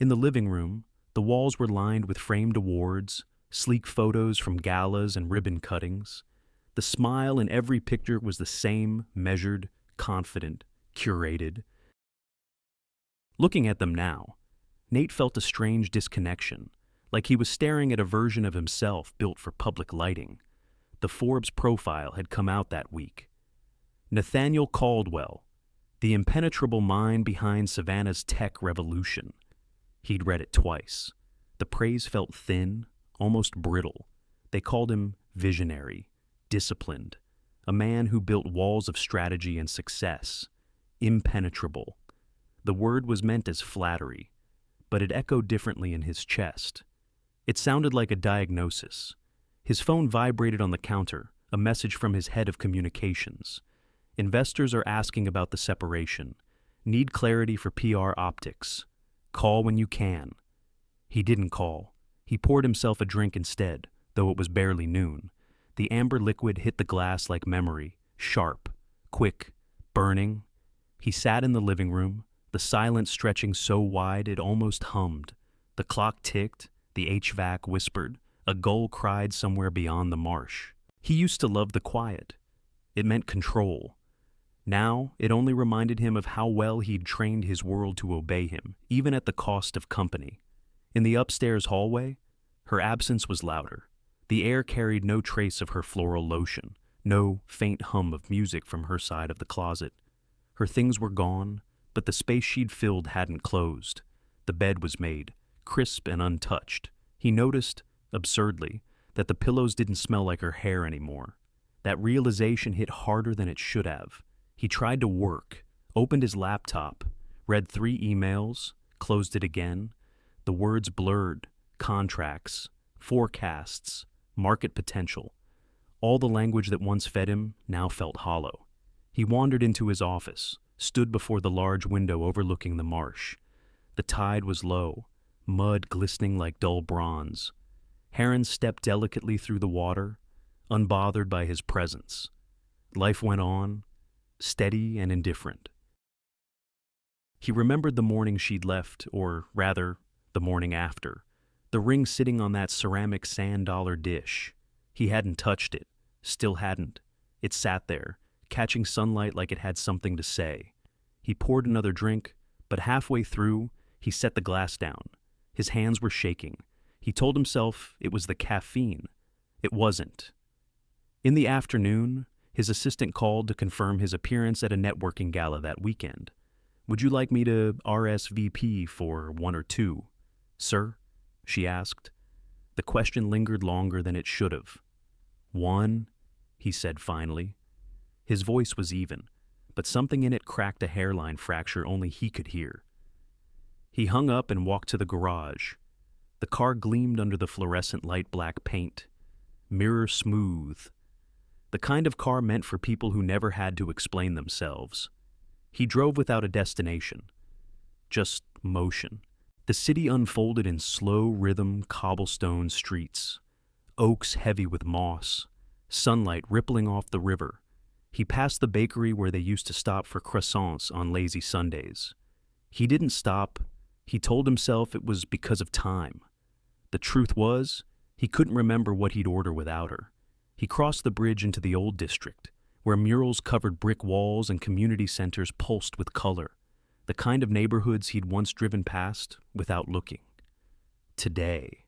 In the living room, the walls were lined with framed awards, sleek photos from galas and ribbon cuttings. The smile in every picture was the same, measured, confident, curated. Looking at them now, Nate felt a strange disconnection, like he was staring at a version of himself built for public lighting. The Forbes profile had come out that week. Nathaniel Caldwell, the impenetrable mind behind Savannah's tech revolution. He'd read it twice. The praise felt thin, almost brittle. They called him visionary, disciplined, a man who built walls of strategy and success, impenetrable. The word was meant as flattery, but it echoed differently in his chest. It sounded like a diagnosis. His phone vibrated on the counter, a message from his head of communications. Investors are asking about the separation. Need clarity for PR optics. Call when you can. He didn't call. He poured himself a drink instead, though it was barely noon. The amber liquid hit the glass like memory, sharp, quick, burning. He sat in the living room, the silence stretching so wide it almost hummed. The clock ticked, the HVAC whispered, a gull cried somewhere beyond the marsh. He used to love the quiet. It meant control. Now, it only reminded him of how well he'd trained his world to obey him, even at the cost of company. In the upstairs hallway, her absence was louder. The air carried no trace of her floral lotion, no faint hum of music from her side of the closet. Her things were gone, but the space she'd filled hadn't closed. The bed was made, crisp and untouched. He noticed, absurdly, that the pillows didn't smell like her hair anymore. That realization hit harder than it should have. He tried to work, opened his laptop, read 3 emails, closed it again. The words blurred: contracts, forecasts, market potential. All the language that once fed him now felt hollow. He wandered into his office, stood before the large window overlooking the marsh. The tide was low, mud glistening like dull bronze. Herons stepped delicately through the water, unbothered by his presence. Life went on, steady and indifferent. He remembered the morning she'd left, or rather, the morning after. The ring sitting on that ceramic sand dollar dish. He hadn't touched it, still hadn't. It sat there, catching sunlight like it had something to say. He poured another drink, but halfway through, he set the glass down. His hands were shaking. He told himself it was the caffeine. It wasn't. In the afternoon, his assistant called to confirm his appearance at a networking gala that weekend. "Would you like me to RSVP for 1 or 2, sir?" she asked. The question lingered longer than it should have. "1," he said finally. His voice was even, but something in it cracked a hairline fracture only he could hear. He hung up and walked to the garage. The car gleamed under the fluorescent light black paint. Mirror smooth. The kind of car meant for people who never had to explain themselves. He drove without a destination. Just motion. The city unfolded in slow rhythm cobblestone streets. Oaks heavy with moss. Sunlight rippling off the river. He passed the bakery where they used to stop for croissants on lazy Sundays. He didn't stop. He told himself it was because of time. The truth was, he couldn't remember what he'd order without her. He crossed the bridge into the old district, where murals covered brick walls and community centers pulsed with color, the kind of neighborhoods he'd once driven past without looking. Today.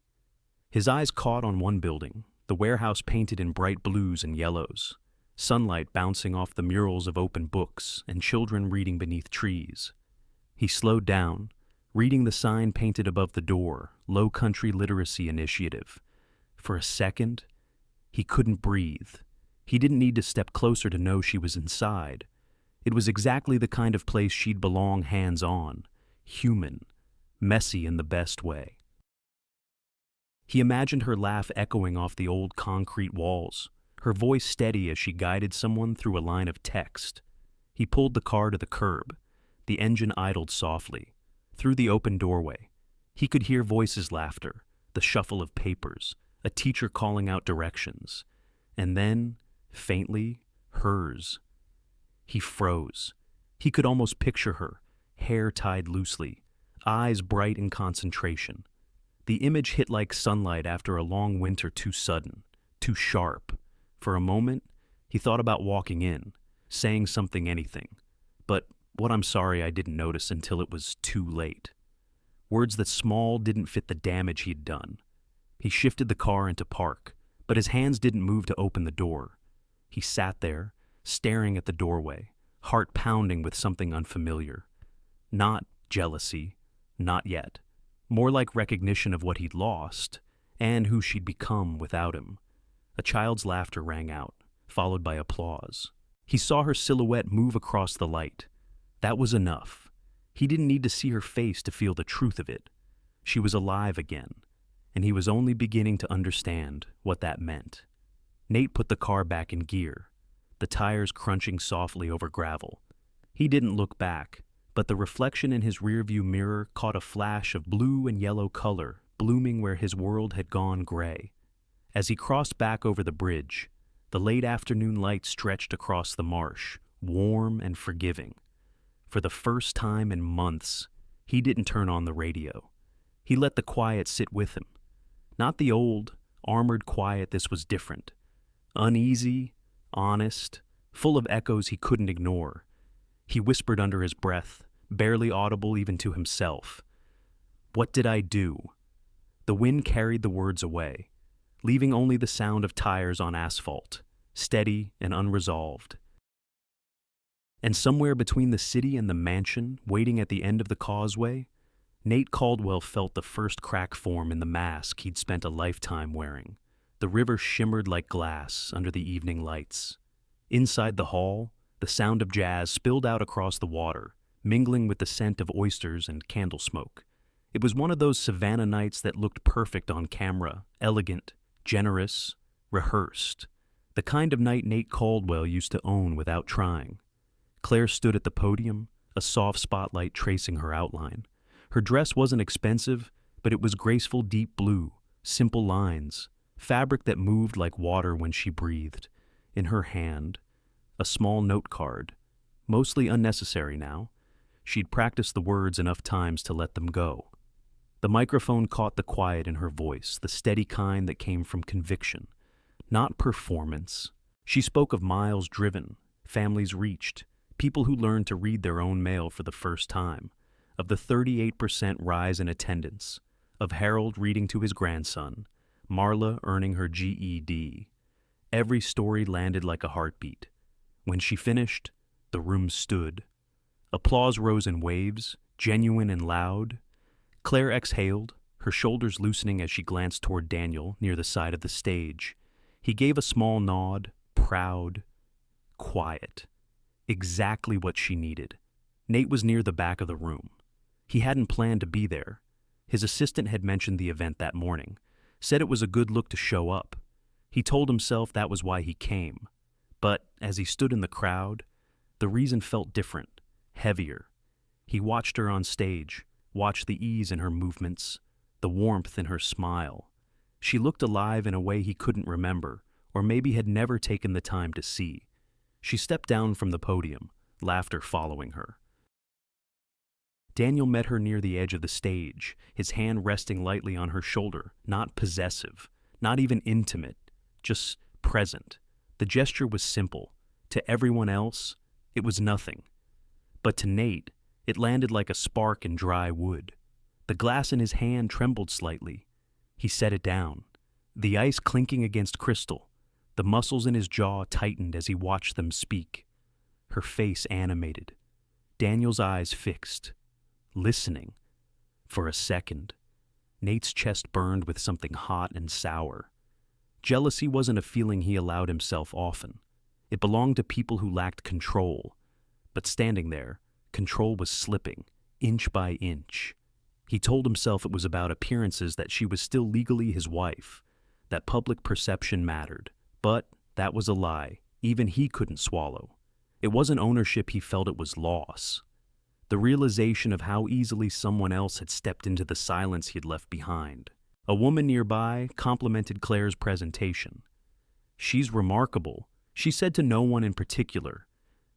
His eyes caught on one building, the warehouse painted in bright blues and yellows, sunlight bouncing off the murals of open books and children reading beneath trees. He slowed down, reading the sign painted above the door, Low Country Literacy Initiative. For a second, he couldn't breathe. He didn't need to step closer to know she was inside. It was exactly the kind of place she'd belong hands-on, human, messy in the best way. He imagined her laugh echoing off the old concrete walls, her voice steady as she guided someone through a line of text. He pulled the car to the curb. The engine idled softly. Through the open doorway, he could hear voices' laughter, the shuffle of papers, a teacher calling out directions, and then, faintly, hers. He froze. He could almost picture her, hair tied loosely, eyes bright in concentration. The image hit like sunlight after a long winter, too sudden, too sharp. For a moment, he thought about walking in, saying something, anything. But what I'm sorry I didn't notice until it was too late. Words that small didn't fit the damage he'd done. He shifted the car into park, but his hands didn't move to open the door. He sat there, staring at the doorway, heart pounding with something unfamiliar. Not jealousy, not yet. more like recognition of what he'd lost and who she'd become without him. A child's laughter rang out, followed by applause. He saw her silhouette move across the light. That was enough. He didn't need to see her face to feel the truth of it. She was alive again, and he was only beginning to understand what that meant. Nate put the car back in gear, the tires crunching softly over gravel. He didn't look back, but the reflection in his rearview mirror caught a flash of blue and yellow color blooming where his world had gone gray. As he crossed back over the bridge, the late afternoon light stretched across the marsh, warm and forgiving. For the first time in months, he didn't turn on the radio. He let the quiet sit with him. Not the old, armored quiet. This was different. Uneasy, honest, full of echoes he couldn't ignore. He whispered under his breath, barely audible even to himself. "What did I do?" The wind carried the words away, leaving only the sound of tires on asphalt, steady and unresolved. And somewhere between the city and the mansion, waiting at the end of the causeway, Nate Caldwell felt the first crack form in the mask he'd spent a lifetime wearing. The river shimmered like glass under the evening lights. Inside the hall, the sound of jazz spilled out across the water, mingling with the scent of oysters and candle smoke. It was one of those Savannah nights that looked perfect on camera, elegant, generous, rehearsed. The kind of night Nate Caldwell used to own without trying. Claire stood at the podium, a soft spotlight tracing her outline. Her dress wasn't expensive, but it was graceful deep blue, simple lines, fabric that moved like water when she breathed. In her hand, a small note card, mostly unnecessary now. She'd practiced the words enough times to let them go. The microphone caught the quiet in her voice, the steady kind that came from conviction, not performance. She spoke of miles driven, families reached, people who learned to read their own mail for the first time, of the 38% rise in attendance, of Harold reading to his grandson, Marla earning her GED. Every story landed like a heartbeat. When she finished, the room stood. Applause rose in waves, genuine and loud. Claire exhaled, her shoulders loosening as she glanced toward Daniel near the side of the stage. He gave a small nod, proud, quiet. Exactly what she needed. Nate was near the back of the room. He hadn't planned to be there. His assistant had mentioned the event that morning, said it was a good look to show up. He told himself that was why he came. But as he stood in the crowd, the reason felt different, heavier. He watched her on stage, watched the ease in her movements, the warmth in her smile. She looked alive in a way he couldn't remember, or maybe had never taken the time to see. She stepped down from the podium, laughter following her. Daniel met her near the edge of the stage, his hand resting lightly on her shoulder, not possessive, not even intimate, just present. The gesture was simple. To everyone else, it was nothing. But to Nate, it landed like a spark in dry wood. The glass in his hand trembled slightly. He set it down, the ice clinking against crystal. The muscles in his jaw tightened as he watched them speak. Her face animated. Daniel's eyes fixed, listening. For a second, Nate's chest burned with something hot and sour. Jealousy wasn't a feeling he allowed himself often. It belonged to people who lacked control. But standing there, control was slipping, inch by inch. He told himself it was about appearances, that she was still legally his wife, that public perception mattered. But that was a lie, even he couldn't swallow. It wasn't ownership he felt, it was loss. The realization of how easily someone else had stepped into the silence he had left behind. A woman nearby complimented Claire's presentation. "She's remarkable," she said to no one in particular.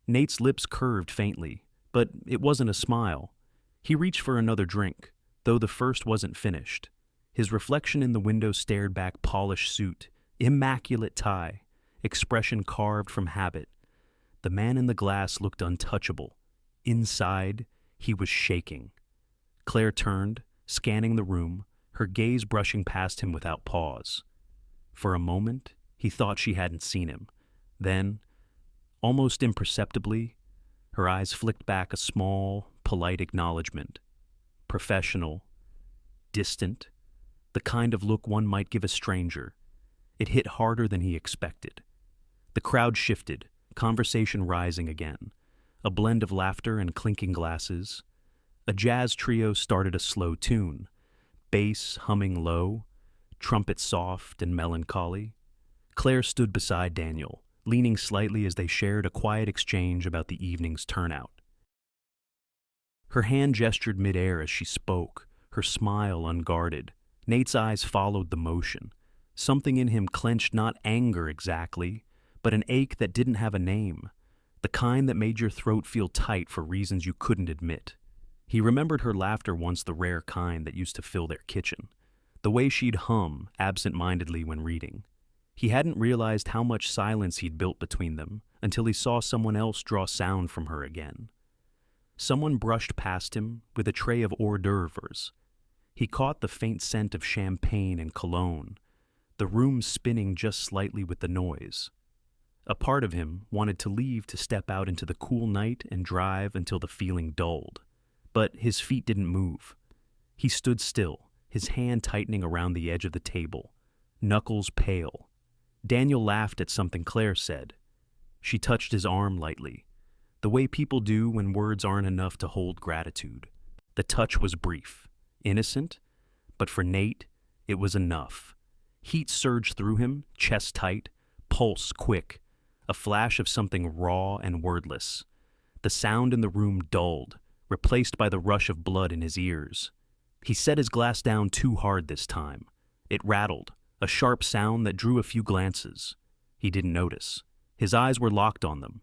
Nate's lips curved faintly, but it wasn't a smile. He reached for another drink, though the first wasn't finished. His reflection in the window stared back, polished suit, immaculate tie, expression carved from habit. The man in the glass looked untouchable. Inside, he was shaking. Claire turned, scanning the room, her gaze brushing past him without pause. For a moment, he thought she hadn't seen him. Then, almost imperceptibly, her eyes flicked back a small, polite acknowledgement. Professional, distant, the kind of look one might give a stranger. It hit harder than he expected. The crowd shifted, conversation rising again, a blend of laughter and clinking glasses. A jazz trio started a slow tune, bass humming low, trumpet soft and melancholy. Claire stood beside Daniel, leaning slightly as they shared a quiet exchange about the evening's turnout. Her hand gestured midair as she spoke, her smile unguarded. Nate's eyes followed the motion. Something in him clenched not anger exactly, but an ache that didn't have a name, the kind that made your throat feel tight for reasons you couldn't admit. He remembered her laughter once, the rare kind that used to fill their kitchen, the way she'd hum absent-mindedly when reading. He hadn't realized how much silence he'd built between them until he saw someone else draw sound from her again. Someone brushed past him with a tray of hors d'oeuvres. He caught the faint scent of champagne and cologne, the room spinning just slightly with the noise. A part of him wanted to leave to step out into the cool night and drive until the feeling dulled. But his feet didn't move. He stood still, his hand tightening around the edge of the table, knuckles pale. Daniel laughed at something Claire said. She touched his arm lightly, the way people do when words aren't enough to hold gratitude. The touch was brief, innocent, but for Nate, it was enough. Heat surged through him, chest tight, pulse quick, a flash of something raw and wordless. The sound in the room dulled, replaced by the rush of blood in his ears. He set his glass down too hard this time. It rattled, a sharp sound that drew a few glances. He didn't notice. His eyes were locked on them.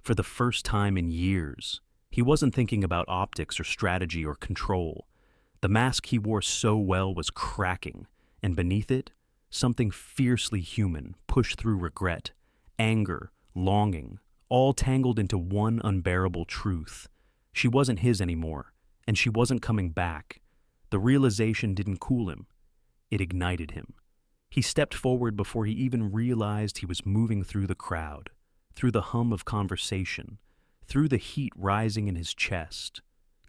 For the first time in years, he wasn't thinking about optics or strategy or control. The mask he wore so well was cracking, and beneath it, something fiercely human pushed through regret, anger, longing, all tangled into one unbearable truth. She wasn't his anymore, and she wasn't coming back. The realization didn't cool him. It ignited him. He stepped forward before he even realized he was moving through the crowd, through the hum of conversation, through the heat rising in his chest.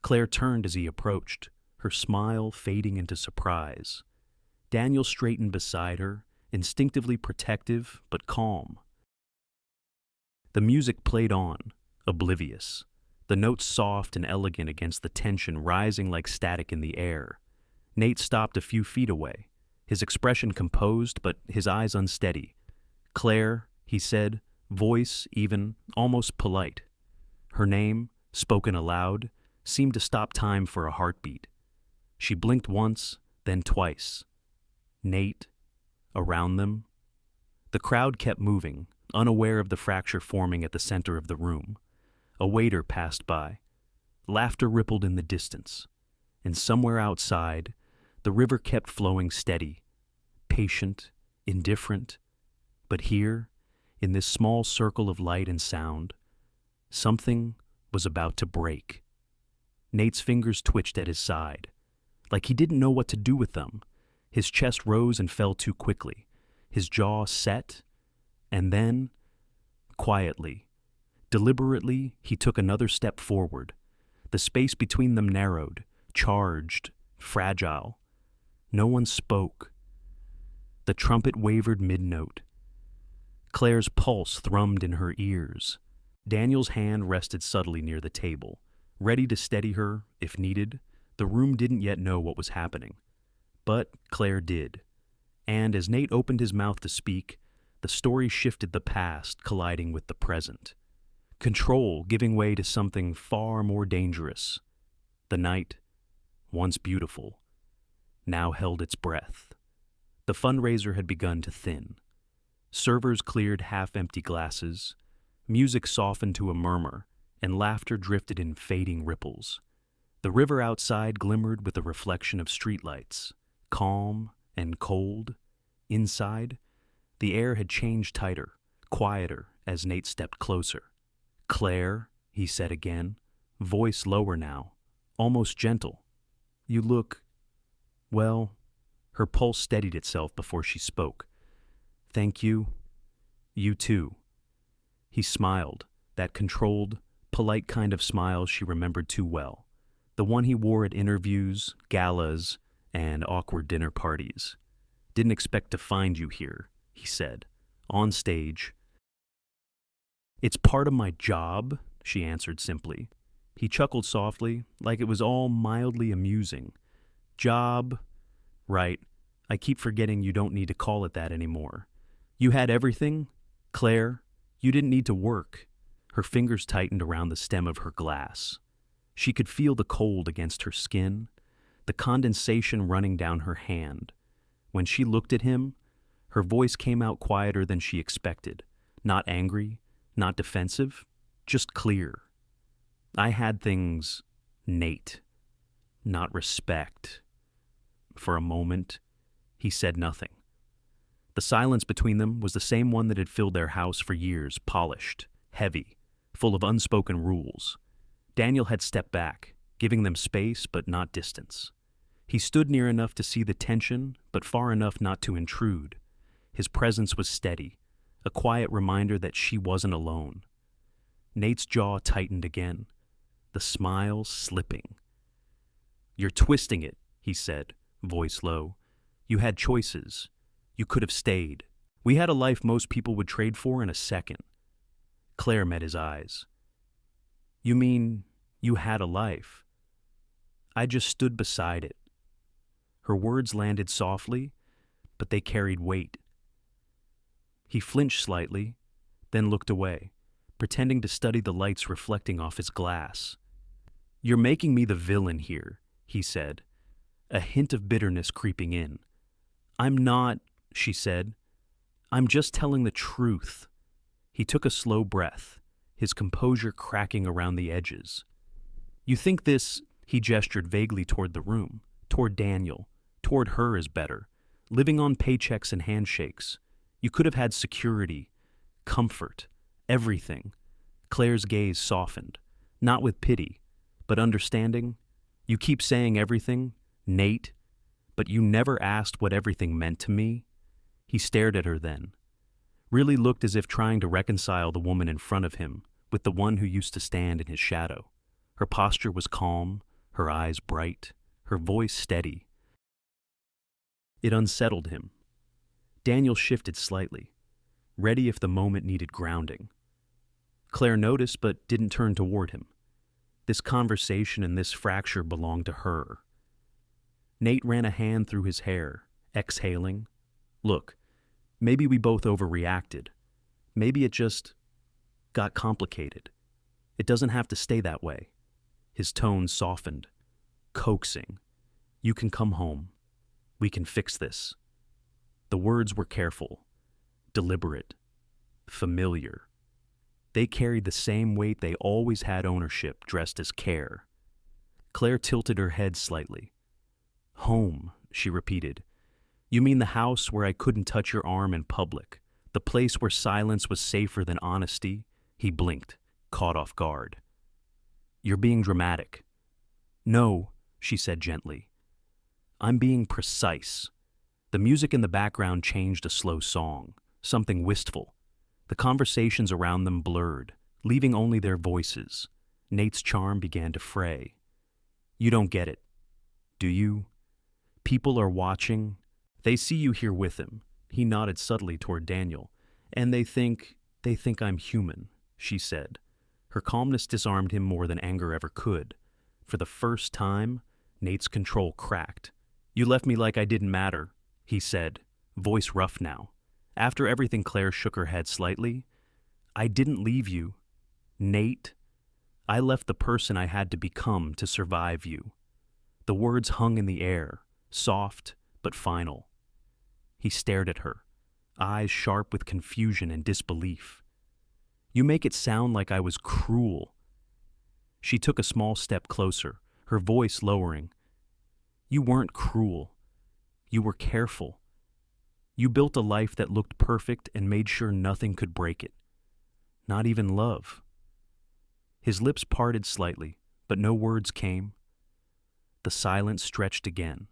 Claire turned as he approached, her smile fading into surprise. Daniel straightened beside her, instinctively protective but calm. The music played on, oblivious, the notes soft and elegant against the tension rising like static in the air. Nate stopped a few feet away, his expression composed but his eyes unsteady. "Claire," he said, voice even, almost polite. Her name, spoken aloud, seemed to stop time for a heartbeat. She blinked once, then twice. Nate, around them. The crowd kept moving, unaware of the fracture forming at the center of the room. A waiter passed by. Laughter rippled in the distance. And somewhere outside, the river kept flowing steady, patient, indifferent. But here, in this small circle of light and sound, something was about to break. Nate's fingers twitched at his side, like he didn't know what to do with them. His chest rose and fell too quickly. His jaw set, and then, quietly, deliberately, he took another step forward. The space between them narrowed, charged, fragile. No one spoke. The trumpet wavered mid-note. Claire's pulse thrummed in her ears. Daniel's hand rested subtly near the table, ready to steady her if needed. The room didn't yet know what was happening. But Claire did. And as Nate opened his mouth to speak, the story shifted, the past colliding with the present. Control giving way to something far more dangerous. The night, once beautiful, now held its breath. The fundraiser had begun to thin. Servers cleared half-empty glasses, music softened to a murmur, and laughter drifted in fading ripples. The river outside glimmered with the reflection of streetlights, calm and cold. Inside, the air had changed tighter, quieter as Nate stepped closer. "Claire," he said again, voice lower now, almost gentle. "You look, well," her pulse steadied itself before she spoke. "Thank you. You too." He smiled, that controlled, polite kind of smile she remembered too well. The one he wore at interviews, galas, and awkward dinner parties. Didn't expect to find you here, he said, on stage. It's part of my job, she answered simply. He chuckled softly, like it was all mildly amusing. Job? Right. I keep forgetting you don't need to call it that anymore. You had everything? Claire, you didn't need to work. Her fingers tightened around the stem of her glass. She could feel the cold against her skin, the condensation running down her hand. When she looked at him, her voice came out quieter than she expected. Not angry, not defensive, just clear. I had things, Nate, not respect. For a moment, he said nothing. The silence between them was the same one that had filled their house for years, polished, heavy, full of unspoken rules. Daniel had stepped back, giving them space but not distance. He stood near enough to see the tension, but far enough not to intrude. His presence was steady, a quiet reminder that she wasn't alone. Nate's jaw tightened again, the smile slipping. You're twisting it, he said, voice low. You had choices. You could have stayed. We had a life most people would trade for in a second. Claire met his eyes. You mean you had a life? I just stood beside it. Her words landed softly, but they carried weight. He flinched slightly, then looked away, pretending to study the lights reflecting off his glass. You're making me the villain here, he said, a hint of bitterness creeping in. I'm not, she said. I'm just telling the truth. He took a slow breath, his composure cracking around the edges. You think this, he gestured vaguely toward the room, toward Daniel, toward her is better, living on paychecks and handshakes. You could have had security, comfort, everything. Claire's gaze softened, not with pity, but understanding. You keep saying everything, Nate, but you never asked what everything meant to me. He stared at her then, really looked as if trying to reconcile the woman in front of him with the one who used to stand in his shadow. Her posture was calm, her eyes bright, her voice steady. It unsettled him. Daniel shifted slightly, ready if the moment needed grounding. Claire noticed but didn't turn toward him. This conversation and this fracture belonged to her. Nate ran a hand through his hair, exhaling. Look, maybe we both overreacted. Maybe it just got complicated. It doesn't have to stay that way. His tone softened, coaxing. You can come home. We can fix this. The words were careful, deliberate, familiar. They carried the same weight they always had ownership, dressed as care. Claire tilted her head slightly. Home, she repeated. You mean the house where I couldn't touch your arm in public, the place where silence was safer than honesty? He blinked, caught off guard. You're being dramatic. No, she said gently. I'm being precise. The music in the background changed a slow song, something wistful. The conversations around them blurred, leaving only their voices. Nate's charm began to fray. You don't get it, do you? People are watching. They see you here with him. He nodded subtly toward Daniel. And they think I'm human, she said. Her calmness disarmed him more than anger ever could. For the first time, Nate's control cracked. You left me like I didn't matter, he said, voice rough now. After everything, Claire shook her head slightly. I didn't leave you, Nate. I left the person I had to become to survive you. The words hung in the air, soft but final. He stared at her, eyes sharp with confusion and disbelief. You make it sound like I was cruel. She took a small step closer, her voice lowering. You weren't cruel. You were careful. You built a life that looked perfect and made sure nothing could break it. Not even love. His lips parted slightly, but no words came. The silence stretched again.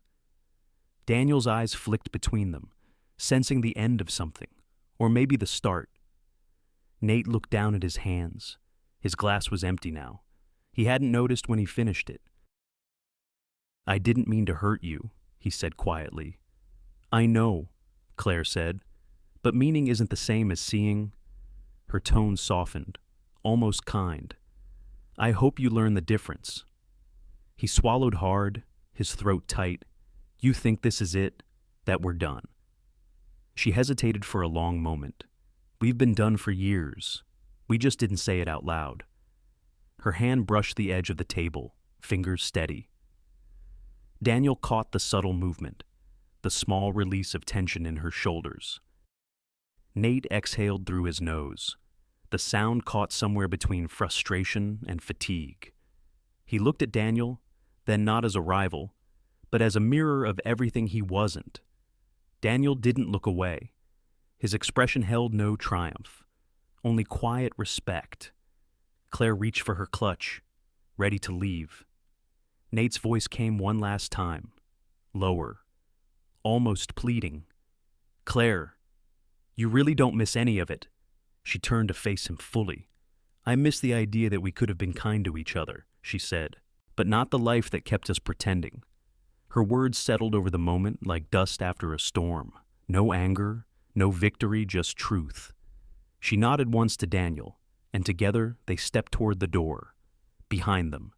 Daniel's eyes flicked between them, sensing the end of something, or maybe the start. Nate looked down at his hands. His glass was empty now. He hadn't noticed when he finished it. I didn't mean to hurt you, he said quietly. I know, Claire said, but meaning isn't the same as seeing. Her tone softened, almost kind. I hope you learn the difference. He swallowed hard, his throat tight. You think this is it? That we're done? She hesitated for a long moment. We've been done for years. We just didn't say it out loud. Her hand brushed the edge of the table, fingers steady. Daniel caught the subtle movement, the small release of tension in her shoulders. Nate exhaled through his nose. The sound caught somewhere between frustration and fatigue. He looked at Daniel, then not as a rival, but as a mirror of everything he wasn't. Daniel didn't look away. His expression held no triumph, only quiet respect. Claire reached for her clutch, ready to leave. Nate's voice came one last time, lower, almost pleading. Claire, you really don't miss any of it. She turned to face him fully. I miss the idea that we could have been kind to each other, she said, but not the life that kept us pretending. Her words settled over the moment like dust after a storm. No anger, no victory, just truth. She nodded once to Daniel, and together they stepped toward the door. Behind them,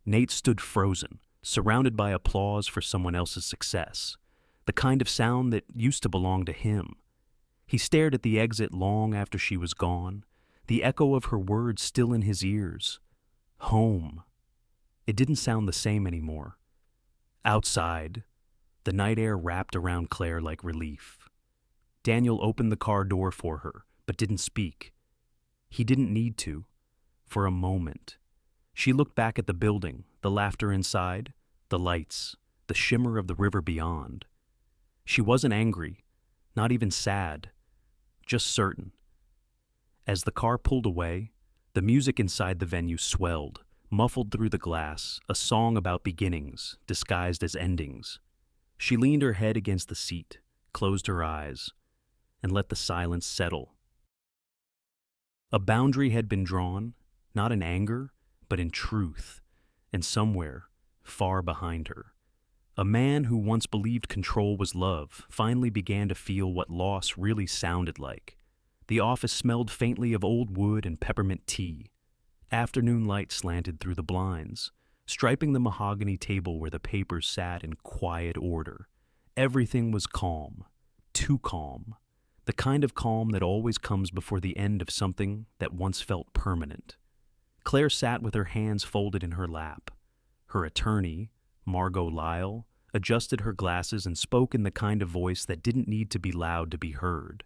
Nate stood frozen, surrounded by applause for someone else's success, the kind of sound that used to belong to him. He stared at the exit long after she was gone, the echo of her words still in his ears. Home. It didn't sound the same anymore. Outside, the night air wrapped around Claire like relief. Daniel opened the car door for her, but didn't speak. He didn't need to. For a moment. She looked back at the building, the laughter inside, the lights, the shimmer of the river beyond. She wasn't angry, not even sad, just certain. As the car pulled away, the music inside the venue swelled, muffled through the glass, a song about beginnings, disguised as endings. She leaned her head against the seat, closed her eyes, and let the silence settle. A boundary had been drawn, not in anger, but in truth, and somewhere, far behind her. A man who once believed control was love finally began to feel what loss really sounded like. The office smelled faintly of old wood and peppermint tea. Afternoon light slanted through the blinds, striping the mahogany table where the papers sat in quiet order. Everything was calm, too calm, the kind of calm that always comes before the end of something that once felt permanent. Claire sat with her hands folded in her lap. Her attorney, Margot Lyle, adjusted her glasses and spoke in the kind of voice that didn't need to be loud to be heard.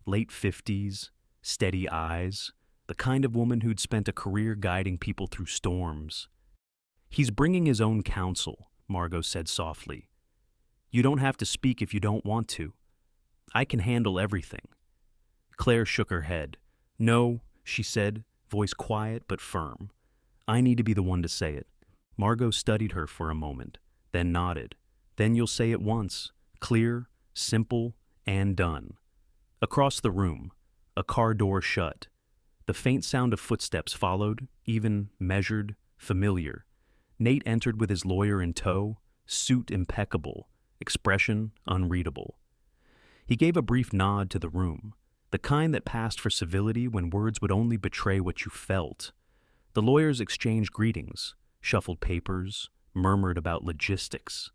Late 50s, steady eyes, the kind of woman who'd spent a career guiding people through storms. He's bringing his own counsel, Margot said softly. You don't have to speak if you don't want to. I can handle everything. Claire shook her head. No, she said, voice quiet but firm. I need to be the one to say it. Margot studied her for a moment, then nodded. Then you'll say it once, clear, simple, and done. Across the room, a car door shut. The faint sound of footsteps followed, even, measured, familiar. Nate entered with his lawyer in tow, suit impeccable, expression unreadable. He gave a brief nod to the room, the kind that passed for civility when words would only betray what you felt. The lawyers exchanged greetings, shuffled papers, murmured about logistics.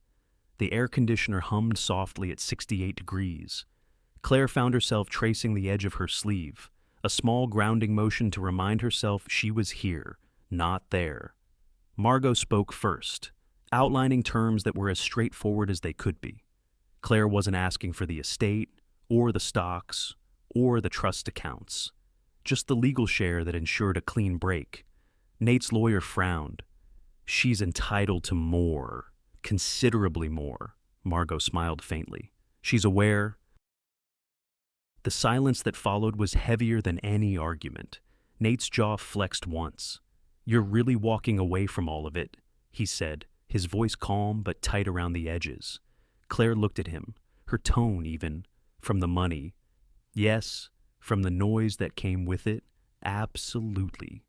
The air conditioner hummed softly at 68 degrees. Claire found herself tracing the edge of her sleeve, a small grounding motion to remind herself she was here, not there. Margot spoke first, outlining terms that were as straightforward as they could be. Claire wasn't asking for the estate, or the stocks, or the trust accounts, just the legal share that ensured a clean break. Nate's lawyer frowned. She's entitled to more, considerably more, Margot smiled faintly. She's aware. The silence that followed was heavier than any argument. Nate's jaw flexed once. You're really walking away from all of it, he said, his voice calm but tight around the edges. Claire looked at him, her tone even, from the money. Yes, from the noise that came with it, absolutely.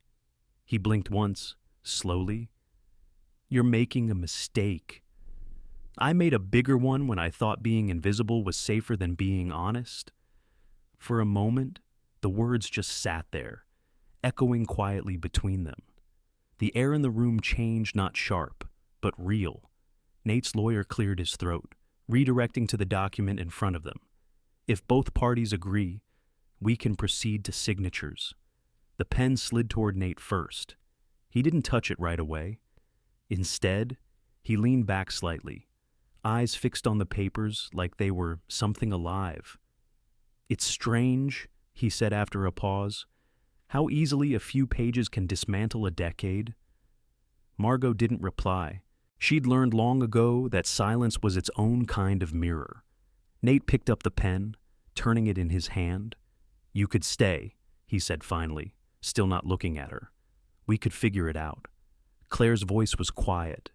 He blinked once, slowly. You're making a mistake. I made a bigger one when I thought being invisible was safer than being honest. For a moment, the words just sat there, echoing quietly between them. The air in the room changed, not sharp, but real. Nate's lawyer cleared his throat, redirecting to the document in front of them. If both parties agree, we can proceed to signatures. The pen slid toward Nate first. He didn't touch it right away. Instead, he leaned back slightly, eyes fixed on the papers like they were something alive. "It's strange," he said after a pause, "how easily a few pages can dismantle a decade." Margot didn't reply. She'd learned long ago that silence was its own kind of mirror. Nate picked up the pen, turning it in his hand. "You could stay," he said finally, still not looking at her. "We could figure it out." Claire's voice was quiet.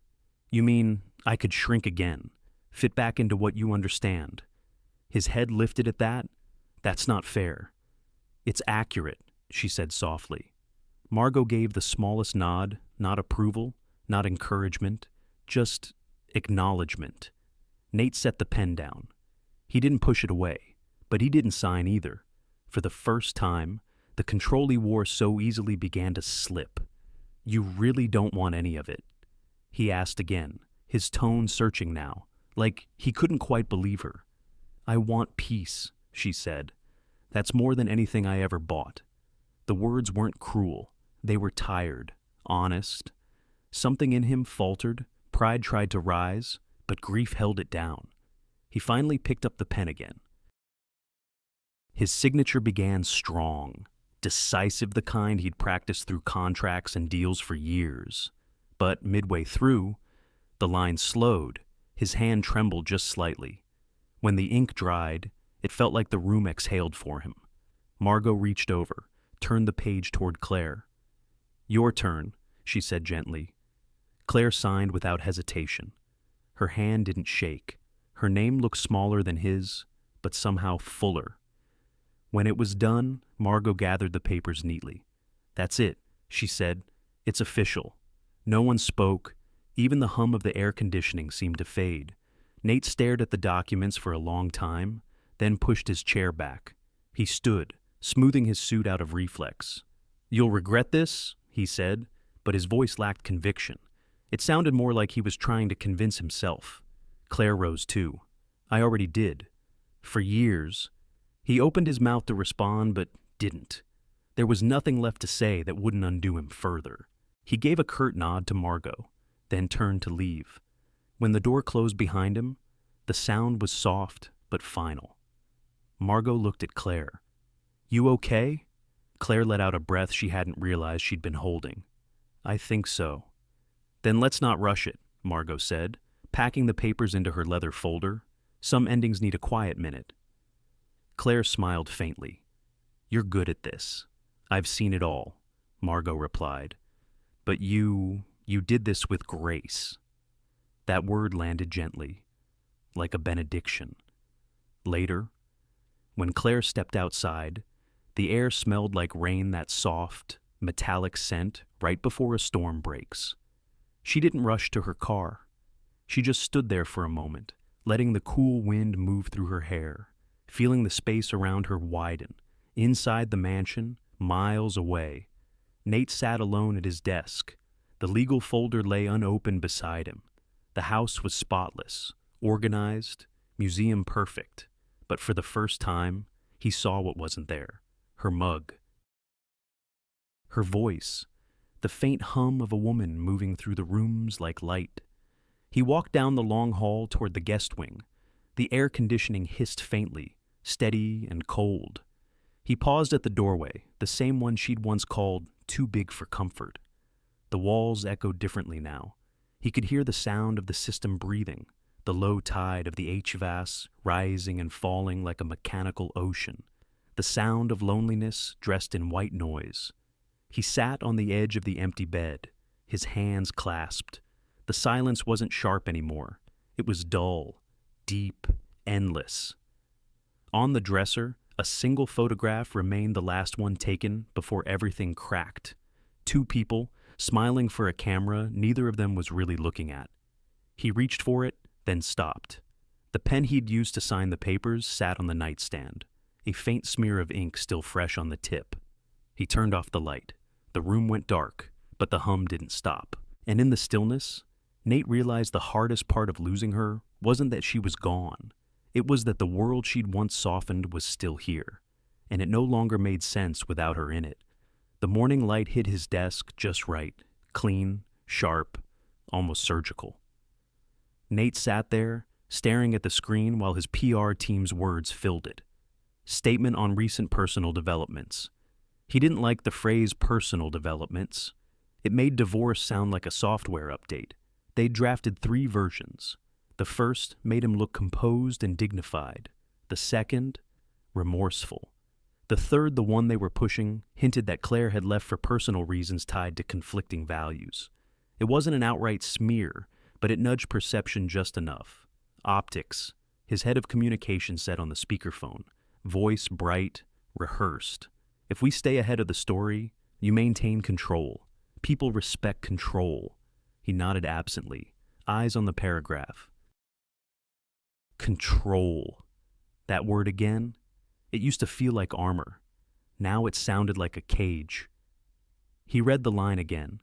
"You mean I could shrink again, fit back into what you understand?" His head lifted at that. "That's not fair." "It's accurate," she said softly. Margot gave the smallest nod, not approval, not encouragement, just acknowledgement. Nate set the pen down. He didn't push it away, but he didn't sign either. For the first time, the control he wore so easily began to slip. "You really don't want any of it?" He asked again, his tone searching now, like he couldn't quite believe her. "I want peace," she said. "That's more than anything I ever bought." The words weren't cruel. They were tired, honest. Something in him faltered, pride tried to rise, but grief held it down. He finally picked up the pen again. His signature began strong, decisive, the kind he'd practiced through contracts and deals for years. But midway through, the line slowed. His hand trembled just slightly. When the ink dried, it felt like the room exhaled for him. Margot reached over, turned the page toward Claire. "Your turn," she said gently. Claire signed without hesitation. Her hand didn't shake. Her name looked smaller than his, but somehow fuller. When it was done, Margot gathered the papers neatly. "That's it," she said. "It's official." No one spoke. Even the hum of the air conditioning seemed to fade. Nate stared at the documents for a long time, then pushed his chair back. He stood, smoothing his suit out of reflex. "You'll regret this," he said, but his voice lacked conviction. It sounded more like he was trying to convince himself. Claire rose too. "I already did. For years." He opened his mouth to respond, but didn't. There was nothing left to say that wouldn't undo him further. He gave a curt nod to Margot, then turned to leave. When the door closed behind him, the sound was soft but final. Margot looked at Claire. "You okay?" Claire let out a breath she hadn't realized she'd been holding. "I think so." "Then let's not rush it," Margot said, packing the papers into her leather folder. "Some endings need a quiet minute." Claire smiled faintly. "You're good at this. I've seen it all," Margot replied. "But you did this with grace." That word landed gently, like a benediction. Later, when Claire stepped outside, the air smelled like rain, that soft, metallic scent right before a storm breaks. She didn't rush to her car. She just stood there for a moment, letting the cool wind move through her hair, feeling the space around her widen. Inside the mansion, miles away, Nate sat alone at his desk. The legal folder lay unopened beside him. The house was spotless, organized, museum perfect. But for the first time, he saw what wasn't there. Her mug. Her voice. The faint hum of a woman moving through the rooms like light. He walked down the long hall toward the guest wing. The air conditioning hissed faintly, steady and cold. He paused at the doorway, the same one she'd once called too big for comfort. The walls echoed differently now. He could hear the sound of the system breathing, the low tide of the HVAC rising and falling like a mechanical ocean, the sound of loneliness dressed in white noise. He sat on the edge of the empty bed, his hands clasped. The silence wasn't sharp anymore. It was dull, deep, endless. On the dresser, a single photograph remained, the last one taken before everything cracked. Two people, smiling for a camera neither of them was really looking at. He reached for it, then stopped. The pen he'd used to sign the papers sat on the nightstand, a faint smear of ink still fresh on the tip. He turned off the light. The room went dark, but the hum didn't stop. And in the stillness, Nate realized the hardest part of losing her wasn't that she was gone. It was that the world she'd once softened was still here, and it no longer made sense without her in it. The morning light hit his desk just right, clean, sharp, almost surgical. Nate sat there, staring at the screen while his PR team's words filled it. Statement on recent personal developments. He didn't like the phrase personal developments. It made divorce sound like a software update. They'd drafted 3 versions. The first made him look composed and dignified. The second, remorseful. The third, the one they were pushing, hinted that Claire had left for personal reasons tied to conflicting values. It wasn't an outright smear, but it nudged perception just enough. Optics, his head of communication said on the speakerphone, voice bright, rehearsed. If we stay ahead of the story, you maintain control. People respect control. He nodded absently, eyes on the paragraph. Control. That word again? It used to feel like armor. Now it sounded like a cage. He read the line again.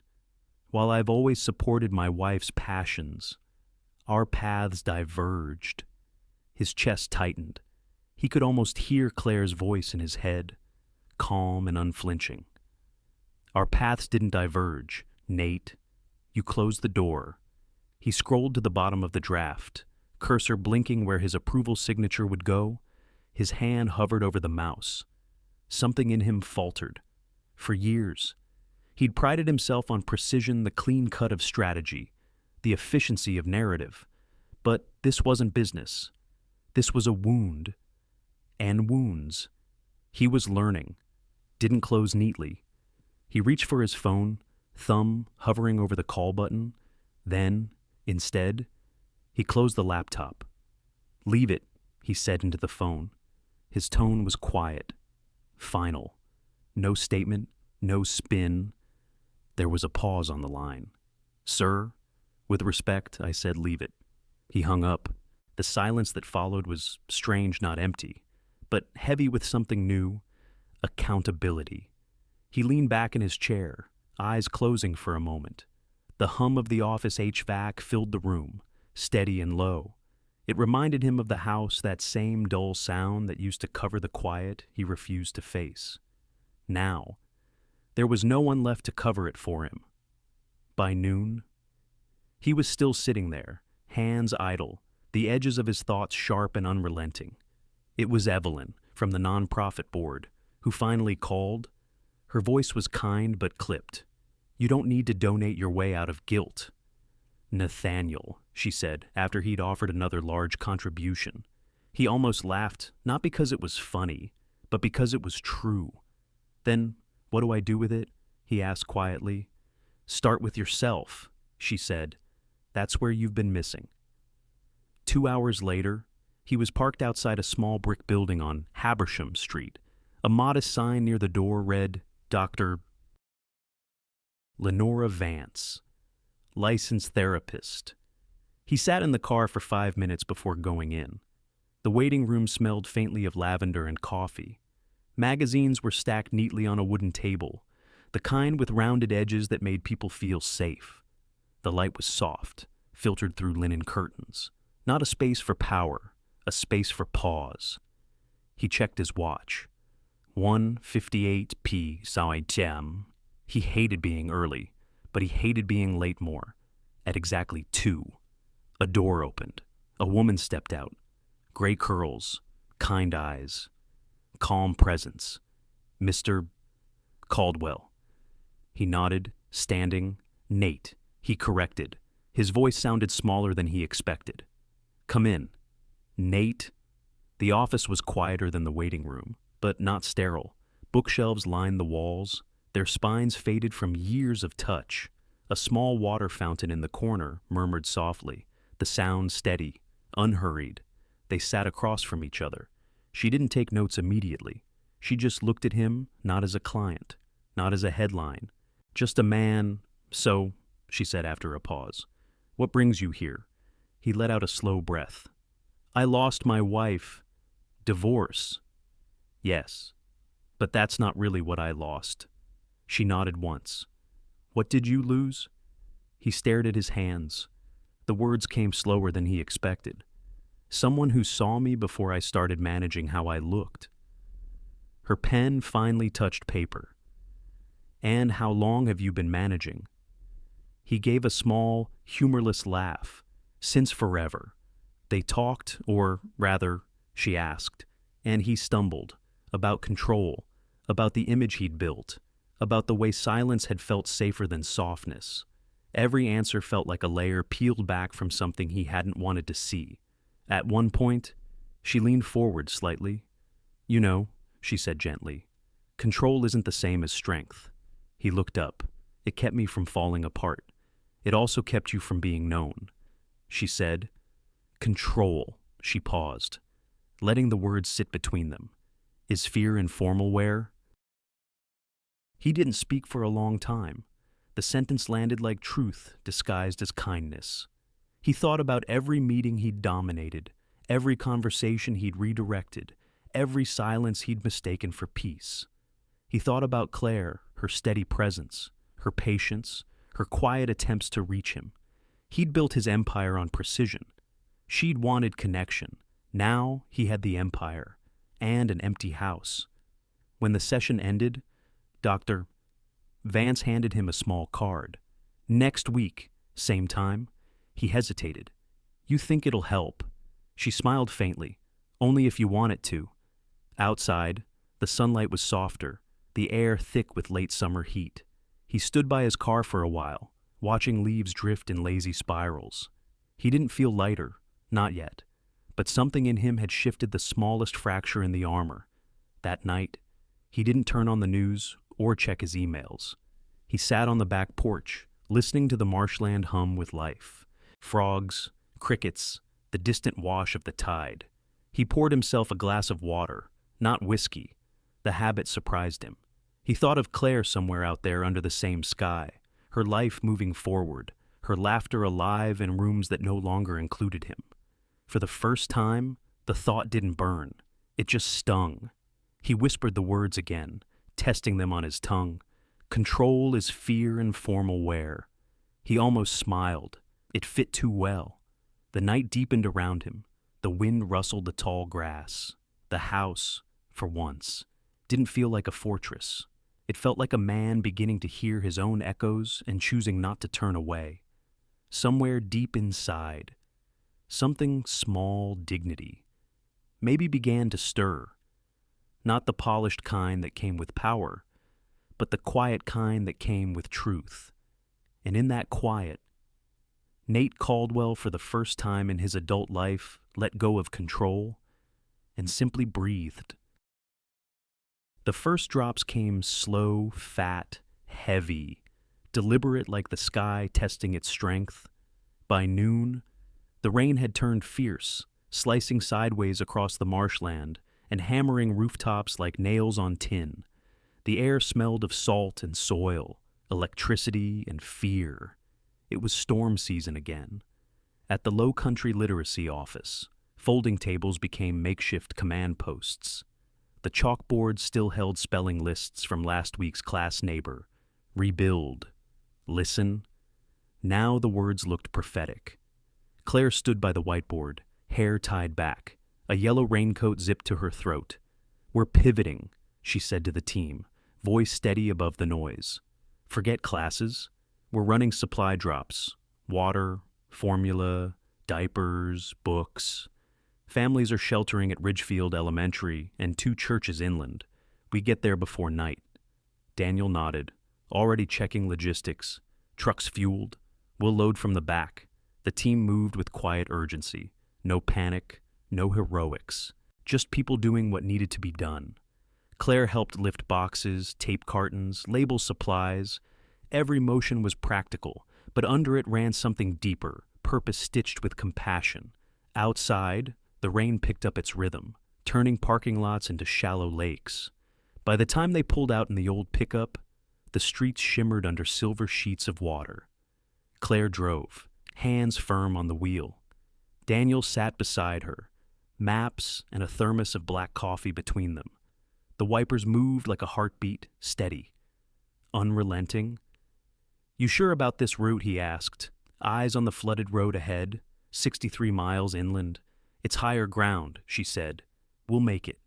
While I've always supported my wife's passions, our paths diverged. His chest tightened. He could almost hear Claire's voice in his head, calm and unflinching. Our paths didn't diverge, Nate. You closed the door. He scrolled to the bottom of the draft, cursor blinking where his approval signature would go. His hand hovered over the mouse. Something in him faltered. For years, he'd prided himself on precision, the clean cut of strategy, the efficiency of narrative. But this wasn't business. This was a wound. And wounds. He was learning. Didn't close neatly. He reached for his phone, thumb hovering over the call button. Then, instead, he closed the laptop. Leave it, he said into the phone. His tone was quiet, final. No statement, no spin. There was a pause on the line. Sir, with respect, I said leave it. He hung up. The silence that followed was strange, not empty, but heavy with something new, accountability. He leaned back in his chair, eyes closing for a moment. The hum of the office HVAC filled the room, steady and low. It reminded him of the house, that same dull sound that used to cover the quiet he refused to face. Now, there was no one left to cover it for him. By noon, he was still sitting there, hands idle, the edges of his thoughts sharp and unrelenting. It was Evelyn, from the nonprofit board, who finally called. Her voice was kind but clipped. You don't need to donate your way out of guilt. Nathaniel, she said, after he'd offered another large contribution. He almost laughed, not because it was funny, but because it was true. Then, what do I do with it? He asked quietly. Start with yourself, she said. That's where you've been missing. 2 hours later, he was parked outside a small brick building on Habersham Street. A modest sign near the door read, Dr. Lenora Vance, licensed therapist. He sat in the car for 5 minutes before going in. The waiting room smelled faintly of lavender and coffee. Magazines were stacked neatly on a wooden table, the kind with rounded edges that made people feel safe. The light was soft, filtered through linen curtains. Not a space for power, a space for pause. He checked his watch. 1:58 p.m. He hated being early, but he hated being late more. At exactly 2, a door opened. A woman stepped out. Gray curls, kind eyes, calm presence. Mr. Caldwell. He nodded, standing. Nate, he corrected. His voice sounded smaller than he expected. Come in. Nate. The office was quieter than the waiting room, but not sterile. Bookshelves lined the walls, their spines faded from years of touch. A small water fountain in the corner murmured softly, the sound steady, unhurried. They sat across from each other. She didn't take notes immediately. She just looked at him, not as a client, not as a headline, just a man. So, she said after a pause, what brings you here? He let out a slow breath. I lost my wife. Divorce. Yes, but that's not really what I lost. She nodded once. What did you lose? He stared at his hands. The words came slower than he expected. Someone who saw me before I started managing how I looked. Her pen finally touched paper. And how long have you been managing? He gave a small, humorless laugh. Since forever. They talked, or rather, she asked, and he stumbled, about control, about the image he'd built, about the way silence had felt safer than softness. Every answer felt like a layer peeled back from something he hadn't wanted to see. At one point, she leaned forward slightly. You know, she said gently, control isn't the same as strength. He looked up. It kept me from falling apart. It also kept you from being known. She said, control. She paused, letting the words sit between them. Is fear informal wear? He didn't speak for a long time. The sentence landed like truth disguised as kindness. He thought about every meeting he'd dominated, every conversation he'd redirected, every silence he'd mistaken for peace. He thought about Claire, her steady presence, her patience, her quiet attempts to reach him. He'd built his empire on precision. She'd wanted connection. Now he had the empire and an empty house. When the session ended, Dr. Vance handed him a small card. Next week, same time. He hesitated. You think it'll help? She smiled faintly. Only if you want it to. Outside, the sunlight was softer, the air thick with late summer heat. He stood by his car for a while, watching leaves drift in lazy spirals. He didn't feel lighter, not yet, but something in him had shifted the smallest fracture in the armor. That night, he didn't turn on the news or check his emails. He sat on the back porch, listening to the marshland hum with life. Frogs, crickets, the distant wash of the tide. He poured himself a glass of water, not whiskey. The habit surprised him. He thought of Claire somewhere out there under the same sky, her life moving forward, her laughter alive in rooms that no longer included him. For the first time, the thought didn't burn. It just stung. He whispered the words again, testing them on his tongue. Control is fear and formal wear. He almost smiled. It fit too well. The night deepened around him. The wind rustled the tall grass. The house, for once, didn't feel like a fortress. It felt like a man beginning to hear his own echoes and choosing not to turn away. Somewhere deep inside, something small dignity maybe began to stir. Not the polished kind that came with power, but the quiet kind that came with truth. And in that quiet, Nate Caldwell, for the first time in his adult life, let go of control and simply breathed. The first drops came slow, fat, heavy, deliberate like the sky testing its strength. By noon, the rain had turned fierce, slicing sideways across the marshland and hammering rooftops like nails on tin. The air smelled of salt and soil, electricity and fear. It was storm season again. At the Low Country Literacy Office, folding tables became makeshift command posts. The chalkboard still held spelling lists from last week's class neighbor. Rebuild. Listen. Now the words looked prophetic. Claire stood by the whiteboard, hair tied back, a yellow raincoat zipped to her throat. We're pivoting, she said to the team, voice steady above the noise. Forget classes. We're running supply drops. Water, formula, diapers, books. Families are sheltering at Ridgefield Elementary and 2 churches inland. We get there before night. Daniel nodded, already checking logistics. Trucks fueled. We'll load from the back. The team moved with quiet urgency. No panic, no heroics. Just people doing what needed to be done. Claire helped lift boxes, tape cartons, label supplies. Every motion was practical, but under it ran something deeper, purpose-stitched with compassion. Outside, the rain picked up its rhythm, turning parking lots into shallow lakes. By the time they pulled out in the old pickup, the streets shimmered under silver sheets of water. Claire drove, hands firm on the wheel. Daniel sat beside her, maps and a thermos of black coffee between them. The wipers moved like a heartbeat, steady, unrelenting. "You sure about this route?" he asked. Eyes on the flooded road ahead, 63 miles inland. "It's higher ground," she said. "We'll make it."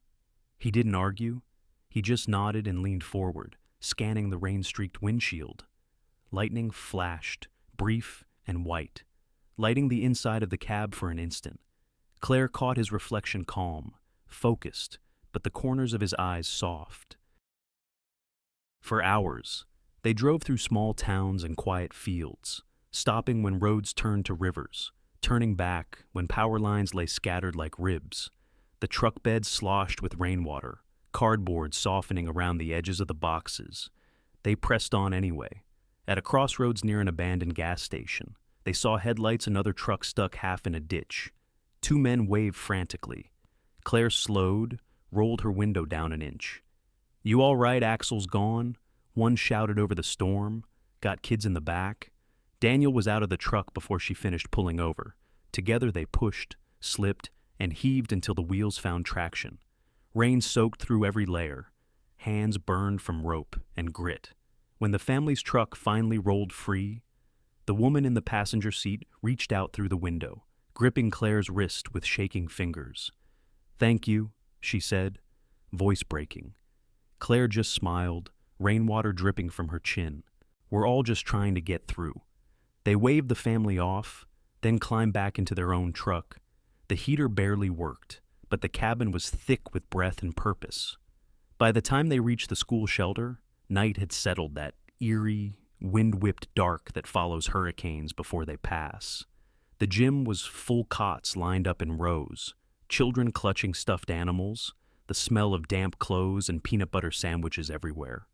He didn't argue. He just nodded and leaned forward, scanning the rain-streaked windshield. Lightning flashed, brief and white, lighting the inside of the cab for an instant. Claire caught his reflection calm, focused, but the corners of his eyes soft. For hours, they drove through small towns and quiet fields, stopping when roads turned to rivers, turning back when power lines lay scattered like ribs. The truck beds sloshed with rainwater, cardboard softening around the edges of the boxes. They pressed on anyway. At a crossroads near an abandoned gas station, they saw headlights and other trucks stuck half in a ditch. Two men waved frantically. Claire slowed, rolled her window down an inch. "You all right, Axel's gone?" One shouted over the storm. "Got kids in the back?" Daniel was out of the truck before she finished pulling over. Together they pushed, slipped, and heaved until the wheels found traction. Rain soaked through every layer. Hands burned from rope and grit. When the family's truck finally rolled free, the woman in the passenger seat reached out through the window, gripping Claire's wrist with shaking fingers. "Thank you," she said, voice breaking. Claire just smiled, rainwater dripping from her chin. "We're all just trying to get through." They waved the family off, then climbed back into their own truck. The heater barely worked, but the cabin was thick with breath and purpose. By the time they reached the school shelter, night had settled, that eerie, wind-whipped dark that follows hurricanes before they pass. The gym was full cots lined up in rows, children clutching stuffed animals, the smell of damp clothes and peanut butter sandwiches everywhere.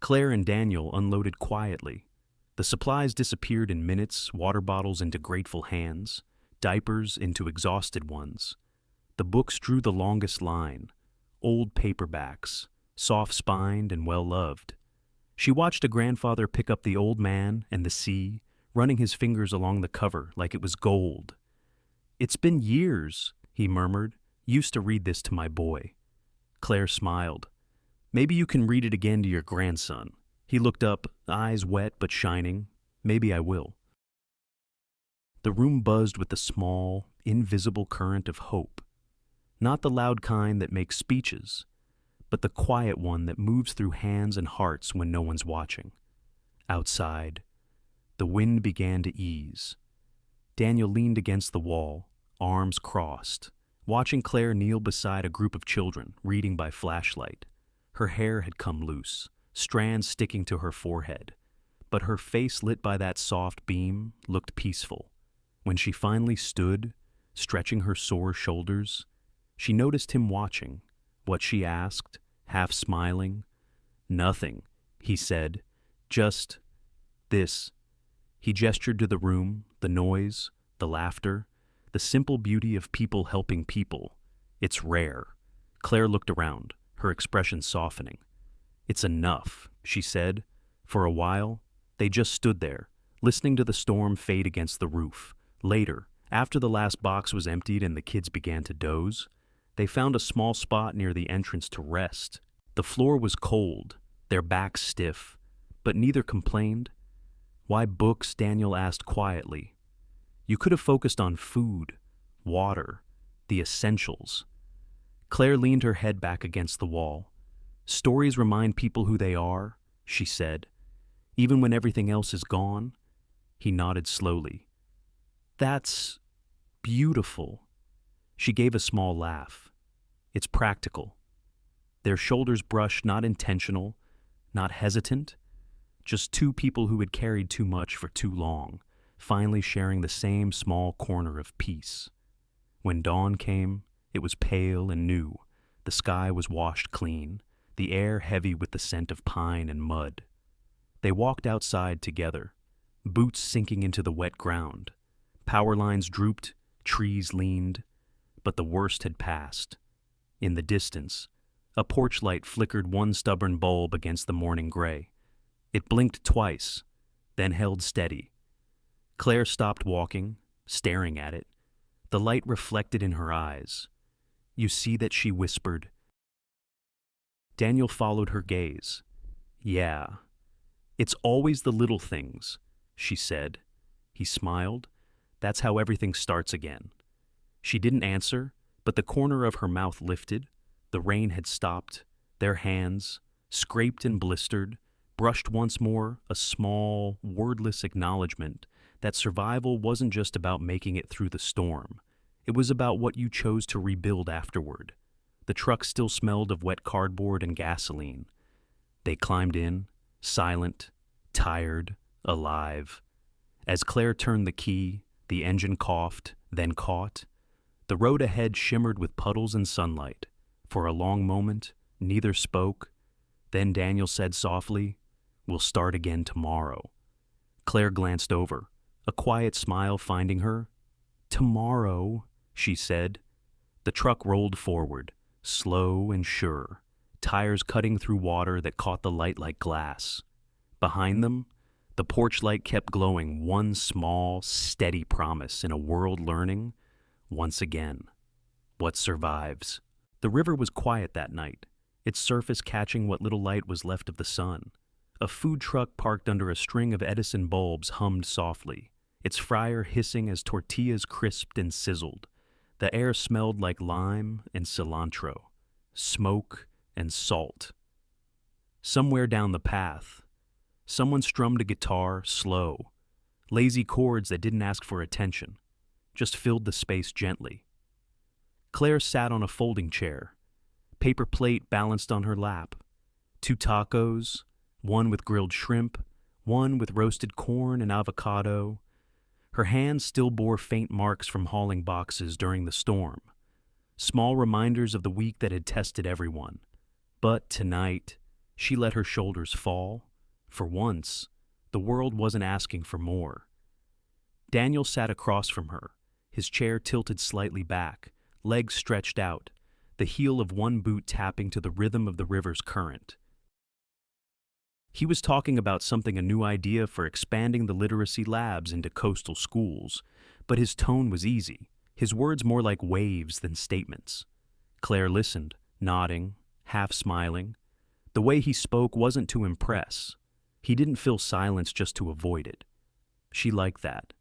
Claire and Daniel unloaded quietly. The supplies disappeared in minutes, water bottles into grateful hands, diapers into exhausted ones. The books drew the longest line, old paperbacks, soft-spined and well-loved. She watched a grandfather pick up The Old Man and the Sea, running his fingers along the cover like it was gold. "It's been years," he murmured. "Used to read this to my boy." Claire smiled. "Maybe you can read it again to your grandson." He looked up, eyes wet but shining. "Maybe I will." The room buzzed with the small, invisible current of hope. Not the loud kind that makes speeches, but the quiet one that moves through hands and hearts when no one's watching. Outside, the wind began to ease. Daniel leaned against the wall, arms crossed, watching Claire kneel beside a group of children, reading by flashlight. Her hair had come loose, strands sticking to her forehead, but her face lit by that soft beam looked peaceful. When she finally stood, stretching her sore shoulders, she noticed him watching. What she asked, half smiling. "Nothing," he said. "Just this." He gestured to the room, the noise, the laughter, the simple beauty of people helping people. "It's rare." Claire looked around, her expression softening. "It's enough," she said. For a while, they just stood there, listening to the storm fade against the roof. Later, after the last box was emptied and the kids began to doze, they found a small spot near the entrance to rest. The floor was cold, their backs stiff, but neither complained. "Why books?" Daniel asked quietly. "You could have focused on food, water, the essentials." Claire leaned her head back against the wall. "Stories remind people who they are," she said. "Even when everything else is gone." He nodded slowly. "That's beautiful." She gave a small laugh. "It's practical." Their shoulders brushed, not intentional, not hesitant, just two people who had carried too much for too long, finally sharing the same small corner of peace. When dawn came, it was pale and new. The sky was washed clean, the air heavy with the scent of pine and mud. They walked outside together, boots sinking into the wet ground. Power lines drooped, trees leaned, but the worst had passed. In the distance, a porch light flickered one stubborn bulb against the morning gray. It blinked twice, then held steady. Claire stopped walking, staring at it. The light reflected in her eyes. "You see that?" she whispered. Daniel followed her gaze. "Yeah. It's always the little things," she said. He smiled. "That's how everything starts again." She didn't answer, but the corner of her mouth lifted. The rain had stopped. Their hands, scraped and blistered, brushed once more, a small, wordless acknowledgement that survival wasn't just about making it through the storm. It was about what you chose to rebuild afterward. The truck still smelled of wet cardboard and gasoline. They climbed in, silent, tired, alive. As Claire turned the key, the engine coughed, then caught. The road ahead shimmered with puddles and sunlight. For a long moment, neither spoke. Then Daniel said softly, "We'll start again tomorrow." Claire glanced over, a quiet smile finding her. "Tomorrow," she said. The truck rolled forward, slow and sure, tires cutting through water that caught the light like glass. Behind them, the porch light kept glowing, one small, steady promise in a world learning, once again, what survives. The river was quiet that night, its surface catching what little light was left of the sun. A food truck parked under a string of Edison bulbs hummed softly, its fryer hissing as tortillas crisped and sizzled. The air smelled like lime and cilantro, smoke and salt. Somewhere down the path, someone strummed a guitar, slow, lazy chords that didn't ask for attention, just filled the space gently. Claire sat on a folding chair, paper plate balanced on her lap. 2 tacos, one with grilled shrimp, one with roasted corn and avocado. Her hands still bore faint marks from hauling boxes during the storm, small reminders of the week that had tested everyone. But tonight, she let her shoulders fall. For once, the world wasn't asking for more. Daniel sat across from her, his chair tilted slightly back, legs stretched out, the heel of one boot tapping to the rhythm of the river's current. He was talking about something, a new idea for expanding the literacy labs into coastal schools, but his tone was easy, his words more like waves than statements. Claire listened, nodding, half smiling. The way he spoke wasn't to impress. He didn't fill silence just to avoid it. She liked that.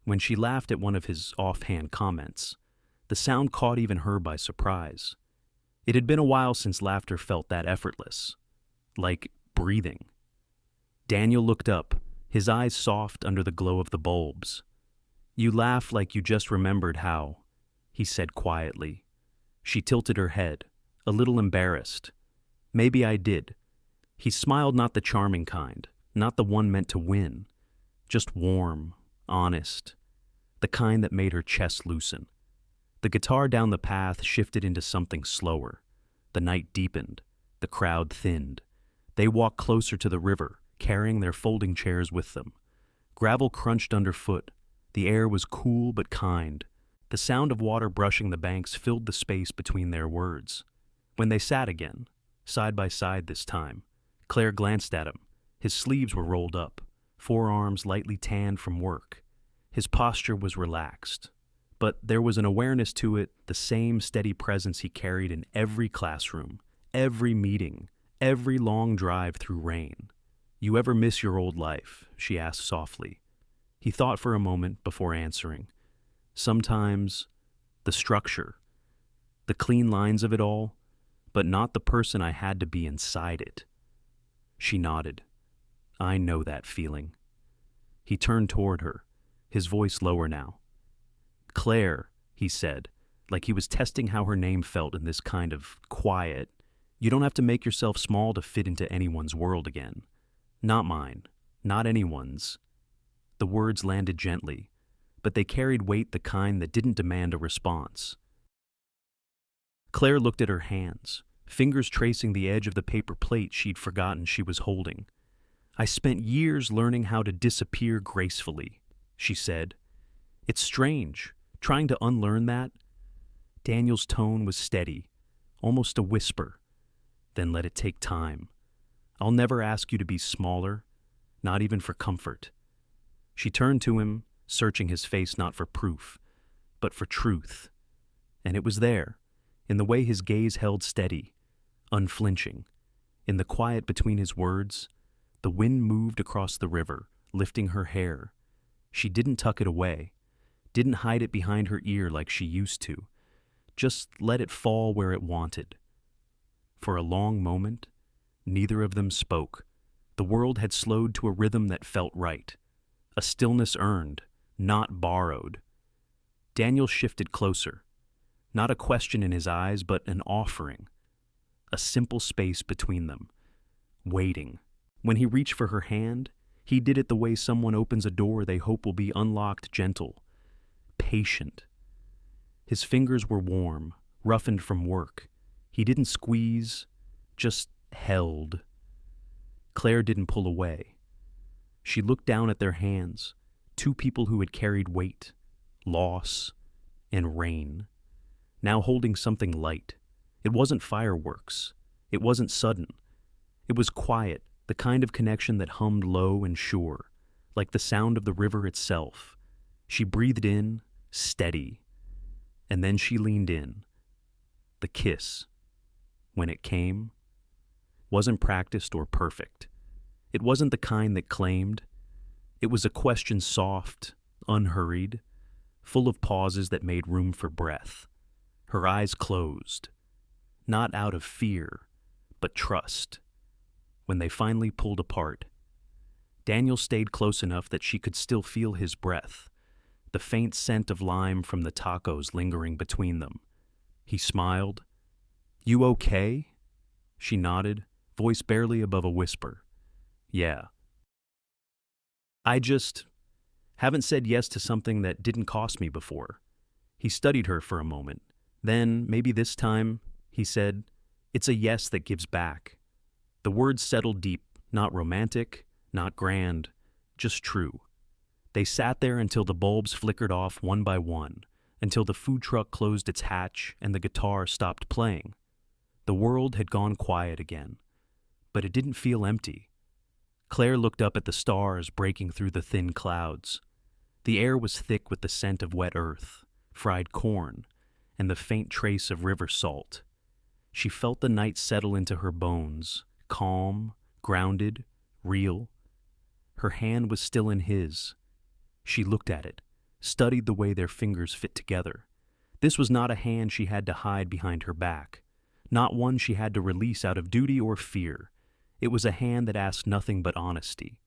When she laughed at one of his offhand comments, the sound caught even her by surprise. It had been a while since laughter felt that effortless, like breathing. Daniel looked up, his eyes soft under the glow of the bulbs. "You laugh like you just remembered how," he said quietly. She tilted her head, a little embarrassed. "Maybe I did." He smiled, not the charming kind, not the one meant to win, just warm, honest, the kind that made her chest loosen. The guitar down the path shifted into something slower. The night deepened, the crowd thinned. They walked closer to the river, carrying their folding chairs with them. Gravel crunched underfoot. The air was cool but kind. The sound of water brushing the banks filled the space between their words. When they sat again, side by side this time, Claire glanced at him. His sleeves were rolled up, forearms lightly tanned from work. His posture was relaxed, but there was an awareness to it, the same steady presence he carried in every classroom, every meeting, every long drive through rain. "You ever miss your old life?" she asked softly. He thought for a moment before answering. "Sometimes the structure, the clean lines of it all, but not the person I had to be inside it." She nodded. "I know that feeling." He turned toward her, his voice lower now. "Claire," he said, like he was testing how her name felt in this kind of quiet. "You don't have to make yourself small to fit into anyone's world again. Not mine, not anyone's." The words landed gently, but they carried weight, the kind that didn't demand a response. Claire looked at her hands, fingers tracing the edge of the paper plate she'd forgotten she was holding. "I spent years learning how to disappear gracefully," she said. "It's strange, trying to unlearn that." Daniel's tone was steady, almost a whisper. "Then let it take time. I'll never ask you to be smaller, not even for comfort." She turned to him, searching his face not for proof, but for truth. And it was there, in the way his gaze held steady, unflinching. In the quiet between his words, the wind moved across the river, lifting her hair. She didn't tuck it away, didn't hide it behind her ear like she used to, just let it fall where it wanted. For a long moment, neither of them spoke. The world had slowed to a rhythm that felt right, a stillness earned, not borrowed. Daniel shifted closer, not a question in his eyes, but an offering, a simple space between them, waiting. When he reached for her hand, he did it the way someone opens a door they hope will be unlocked, gentle, patient. His fingers were warm, roughened from work. He didn't squeeze, just held. Claire didn't pull away. She looked down at their hands, two people who had carried weight, loss, and rain, now holding something light. It wasn't fireworks. It wasn't sudden. It was quiet, the kind of connection that hummed low and sure, like the sound of the river itself. She breathed in, steady, and then she leaned in. The kiss, when it came, wasn't practiced or perfect. It wasn't the kind that claimed. It was a question soft, unhurried, full of pauses that made room for breath. Her eyes closed, not out of fear, but trust. When they finally pulled apart, Daniel stayed close enough that she could still feel his breath, the faint scent of lime from the tacos lingering between them. He smiled. "You okay?" She nodded, voice barely above a whisper. "Yeah. I just haven't said yes to something that didn't cost me before." He studied her for a moment. Then, maybe this time, he said, "It's a yes that gives back." The words settled deep, not romantic, not grand, just true. They sat there until the bulbs flickered off one by one, until the food truck closed its hatch and the guitar stopped playing. The world had gone quiet again, but it didn't feel empty. Claire looked up at the stars breaking through the thin clouds. The air was thick with the scent of wet earth, fried corn, and the faint trace of river salt. She felt the night settle into her bones, calm, grounded, real. Her hand was still in his. She looked at it, studied the way their fingers fit together. This was not a hand she had to hide behind her back, not one she had to release out of duty or fear. It was a hand that asked nothing but honesty.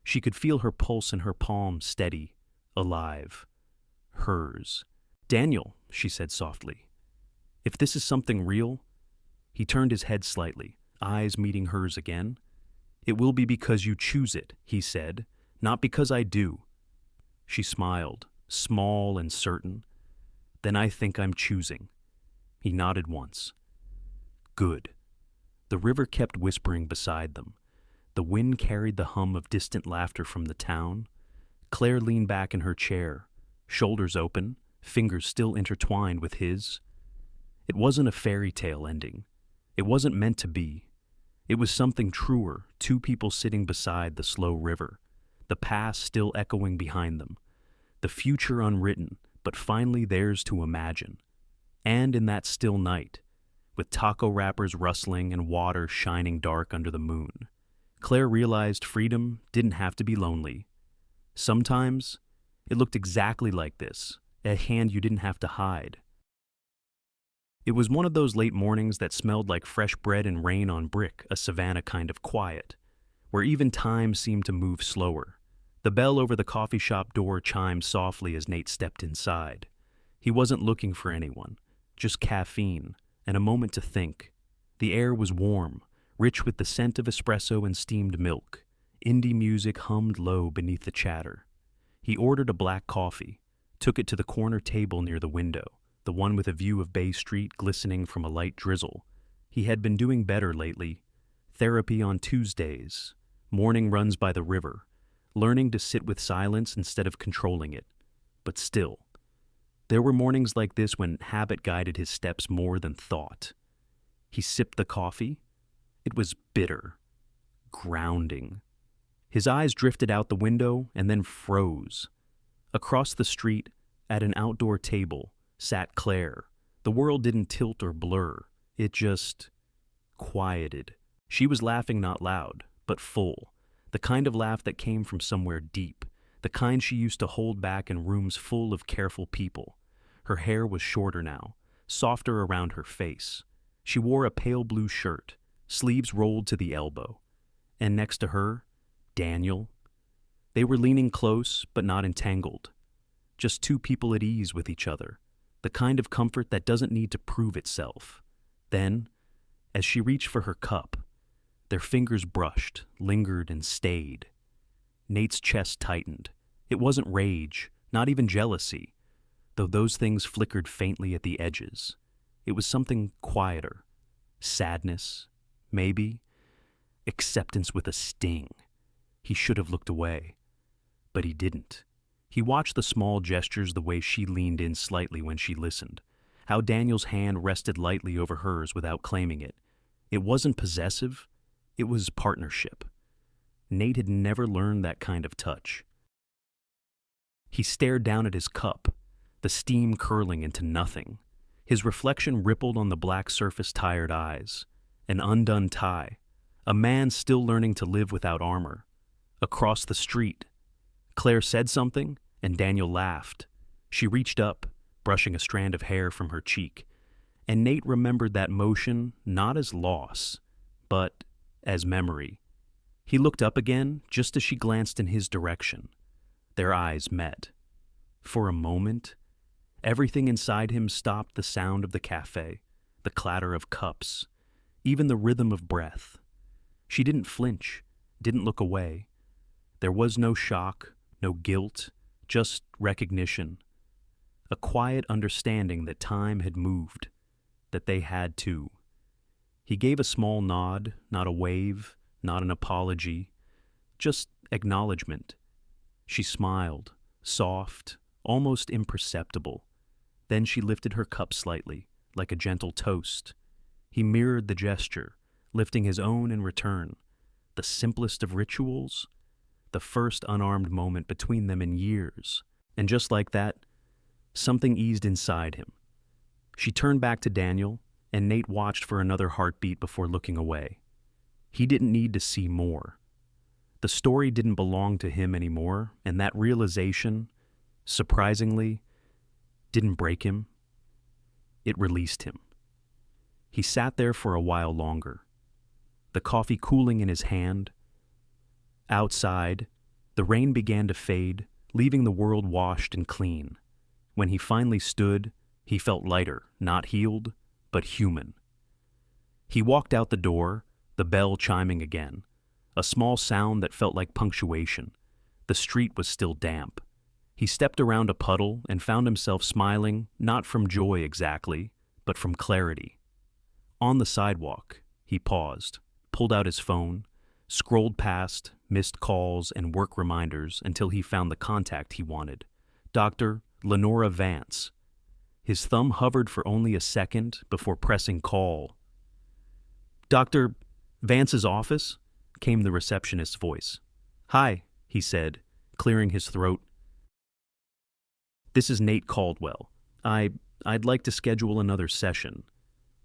She could feel her pulse in her palm steady, alive. Hers. "Daniel," she said softly, "if this is something real..." He turned his head slightly, eyes meeting hers again. "It will be because you choose it," he said, "not because I do." She smiled, small and certain. "Then I think I'm choosing." He nodded once. "Good." The river kept whispering beside them. The wind carried the hum of distant laughter from the town. Claire leaned back in her chair, shoulders open, fingers still intertwined with his. It wasn't a fairy tale ending. It wasn't meant to be. It was something truer, two people sitting beside the slow river, the past still echoing behind them, the future unwritten, but finally theirs to imagine. And in that still night, with taco wrappers rustling and water shining dark under the moon, Claire realized freedom didn't have to be lonely. Sometimes it looked exactly like this, a hand you didn't have to hide. It was one of those late mornings that smelled like fresh bread and rain on brick, a savannah kind of quiet, where even time seemed to move slower. The bell over the coffee shop door chimed softly as Nate stepped inside. He wasn't looking for anyone, just caffeine and a moment to think. The air was warm, rich with the scent of espresso and steamed milk. Indie music hummed low beneath the chatter. He ordered a black coffee, took it to the corner table near the window, the one with a view of Bay Street glistening from a light drizzle. He had been doing better lately. Therapy on Tuesdays, morning runs by the river, learning to sit with silence instead of controlling it. But still, there were mornings like this when habit guided his steps more than thought. He sipped the coffee. It was bitter, grounding. His eyes drifted out the window and then froze. Across the street, At an outdoor table sat Claire. The world didn't tilt or blur. It just quieted. She was laughing not loud, but full. The kind of laugh that came from somewhere deep. The kind she used to hold back in rooms full of careful people. Her hair was shorter now, softer around her face. She wore a pale blue shirt, sleeves rolled to the elbow. And next to her, Daniel. They were leaning close, but not entangled. Just two people at ease with each other. The kind of comfort that doesn't need to prove itself. Then, as she reached for her cup, their fingers brushed, lingered, and stayed. Nate's chest tightened. It wasn't rage, not even jealousy, though those things flickered faintly at the edges. It was something quieter. Sadness, maybe. Acceptance with a sting. He should have looked away, but he didn't. He watched the small gestures, the way she leaned in slightly when she listened, how Daniel's hand rested lightly over hers without claiming it. It wasn't possessive, it was partnership. Nate had never learned that kind of touch. He stared down at his cup, the steam curling into nothing. His reflection rippled on the black surface tired eyes. An undone tie. A man still learning to live without armor. Across the street, Claire said something, and Daniel laughed. She reached up, brushing a strand of hair from her cheek, and Nate remembered that motion not as loss, but as memory. He looked up again just as she glanced in his direction. Their eyes met. For a moment, everything inside him stopped. The sound of the cafe, the clatter of cups, even the rhythm of breath. She didn't flinch, didn't look away. There was no shock, no guilt, just recognition. A quiet understanding that time had moved, that they had too. He gave a small nod, not a wave, not an apology, just acknowledgement. She smiled, soft, almost imperceptible. Then she lifted her cup slightly, like a gentle toast. He mirrored the gesture, lifting his own in return. The simplest of rituals, the first unarmed moment between them in years. And just like that, something eased inside him. She turned back to Daniel, and Nate watched for another heartbeat before looking away. He didn't need to see more. The story didn't belong to him anymore, and that realization, surprisingly, didn't break him. It released him. He sat there for a while longer, the coffee cooling in his hand. Outside, the rain began to fade, leaving the world washed and clean. When he finally stood, he felt lighter, not healed, but human. He walked out the door, the bell chiming again, a small sound that felt like punctuation. The street was still damp. He stepped around a puddle and found himself smiling, not from joy exactly, but from clarity. On the sidewalk, he paused, pulled out his phone, scrolled past missed calls and work reminders until he found the contact he wanted. Dr. Lenora Vance. His thumb hovered for only a second before pressing call. "Dr. Vance's office?" came the receptionist's voice. "Hi," he said, clearing his throat. "This is Nate Caldwell. I'd like to schedule another session."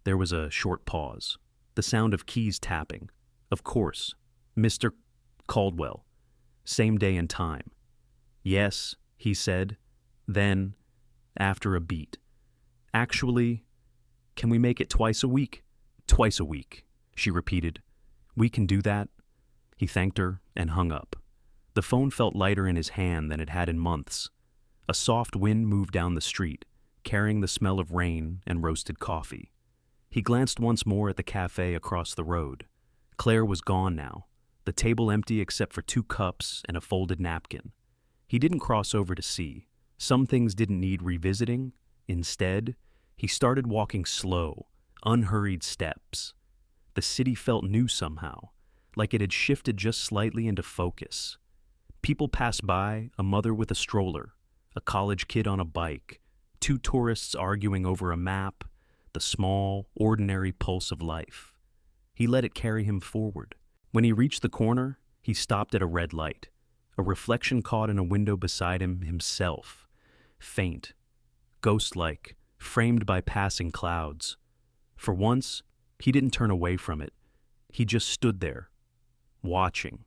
There was a short pause. The sound of keys tapping. "Of course. Mr. Caldwell. Same day and time." "Yes," he said. Then, after a beat, "Actually, can we make it twice a week?" "Twice a week," she repeated. "We can do that." He thanked her and hung up. The phone felt lighter in his hand than it had in months. A soft wind moved down the street, carrying the smell of rain and roasted coffee. He glanced once more at the cafe across the road. Claire was gone now, the table empty except for 2 cups and a folded napkin. He didn't cross over to see. Some things didn't need revisiting. Instead, he started walking slow, unhurried steps. The city felt new somehow, like it had shifted just slightly into focus. People passed by, a mother with a stroller, a college kid on a bike, 2 tourists arguing over a map, the small, ordinary pulse of life. He let it carry him forward. When he reached the corner, he stopped at a red light. A reflection caught in a window beside him himself, faint, ghost-like, framed by passing clouds. For once, he didn't turn away from it. He just stood there, watching.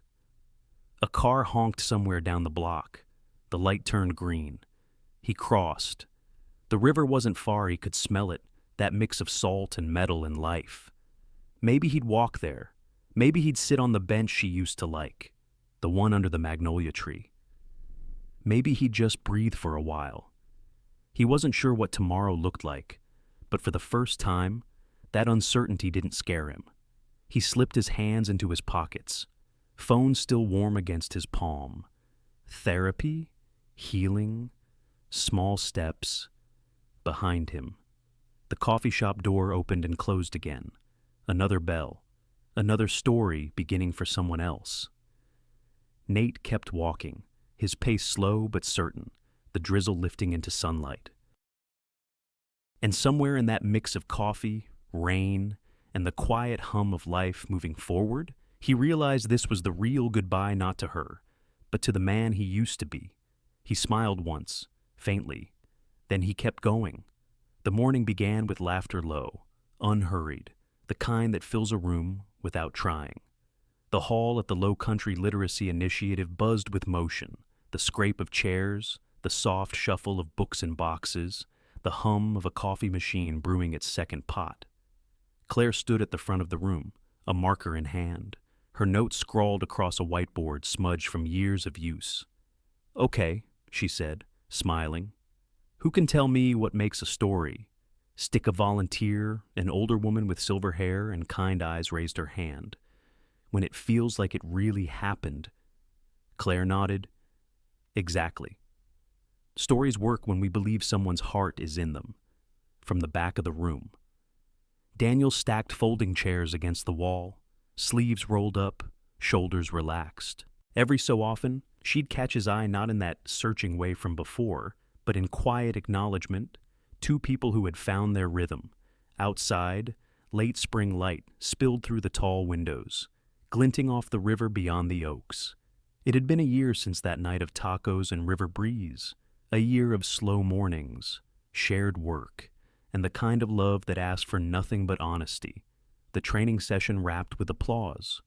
A car honked somewhere down the block. The light turned green. He crossed. The river wasn't far, he could smell it, that mix of salt and metal and life. Maybe he'd walk there. Maybe he'd sit on the bench she used to like, the one under the magnolia tree. Maybe he'd just breathe for a while. He wasn't sure what tomorrow looked like, but for the first time, that uncertainty didn't scare him. He slipped his hands into his pockets, phone still warm against his palm. Therapy, healing, small steps. Behind him, the coffee shop door opened and closed again. Another bell, another story beginning for someone else. Nate kept walking, his pace slow but certain, the drizzle lifting into sunlight. And somewhere in that mix of coffee, rain, and the quiet hum of life moving forward, he realized this was the real goodbye, not to her, but to the man he used to be. He smiled once, faintly. Then he kept going. The morning began with laughter low, unhurried, the kind that fills a room without trying. The hall at the Low Country Literacy Initiative buzzed with motion, the scrape of chairs, the soft shuffle of books and boxes, the hum of a coffee machine brewing its second pot. Claire stood at the front of the room, a marker in hand, her notes scrawled across a whiteboard smudged from years of use. "Okay," she said, smiling. "Who can tell me what makes a story?" Stick a volunteer, an older woman with silver hair and kind eyes raised her hand. "When it feels like it really happened." Claire nodded. "Exactly. Stories work when we believe someone's heart is in them." From the back of the room, Daniel stacked folding chairs against the wall, sleeves rolled up, shoulders relaxed. Every so often, she'd catch his eye not in that searching way from before, but in quiet acknowledgement, two people who had found their rhythm. Outside, late spring light spilled through the tall windows, glinting off the river beyond the oaks. It had been a year since that night of tacos and river breeze, a year of slow mornings, shared work, and the kind of love that asked for nothing but honesty. The training session wrapped with applause.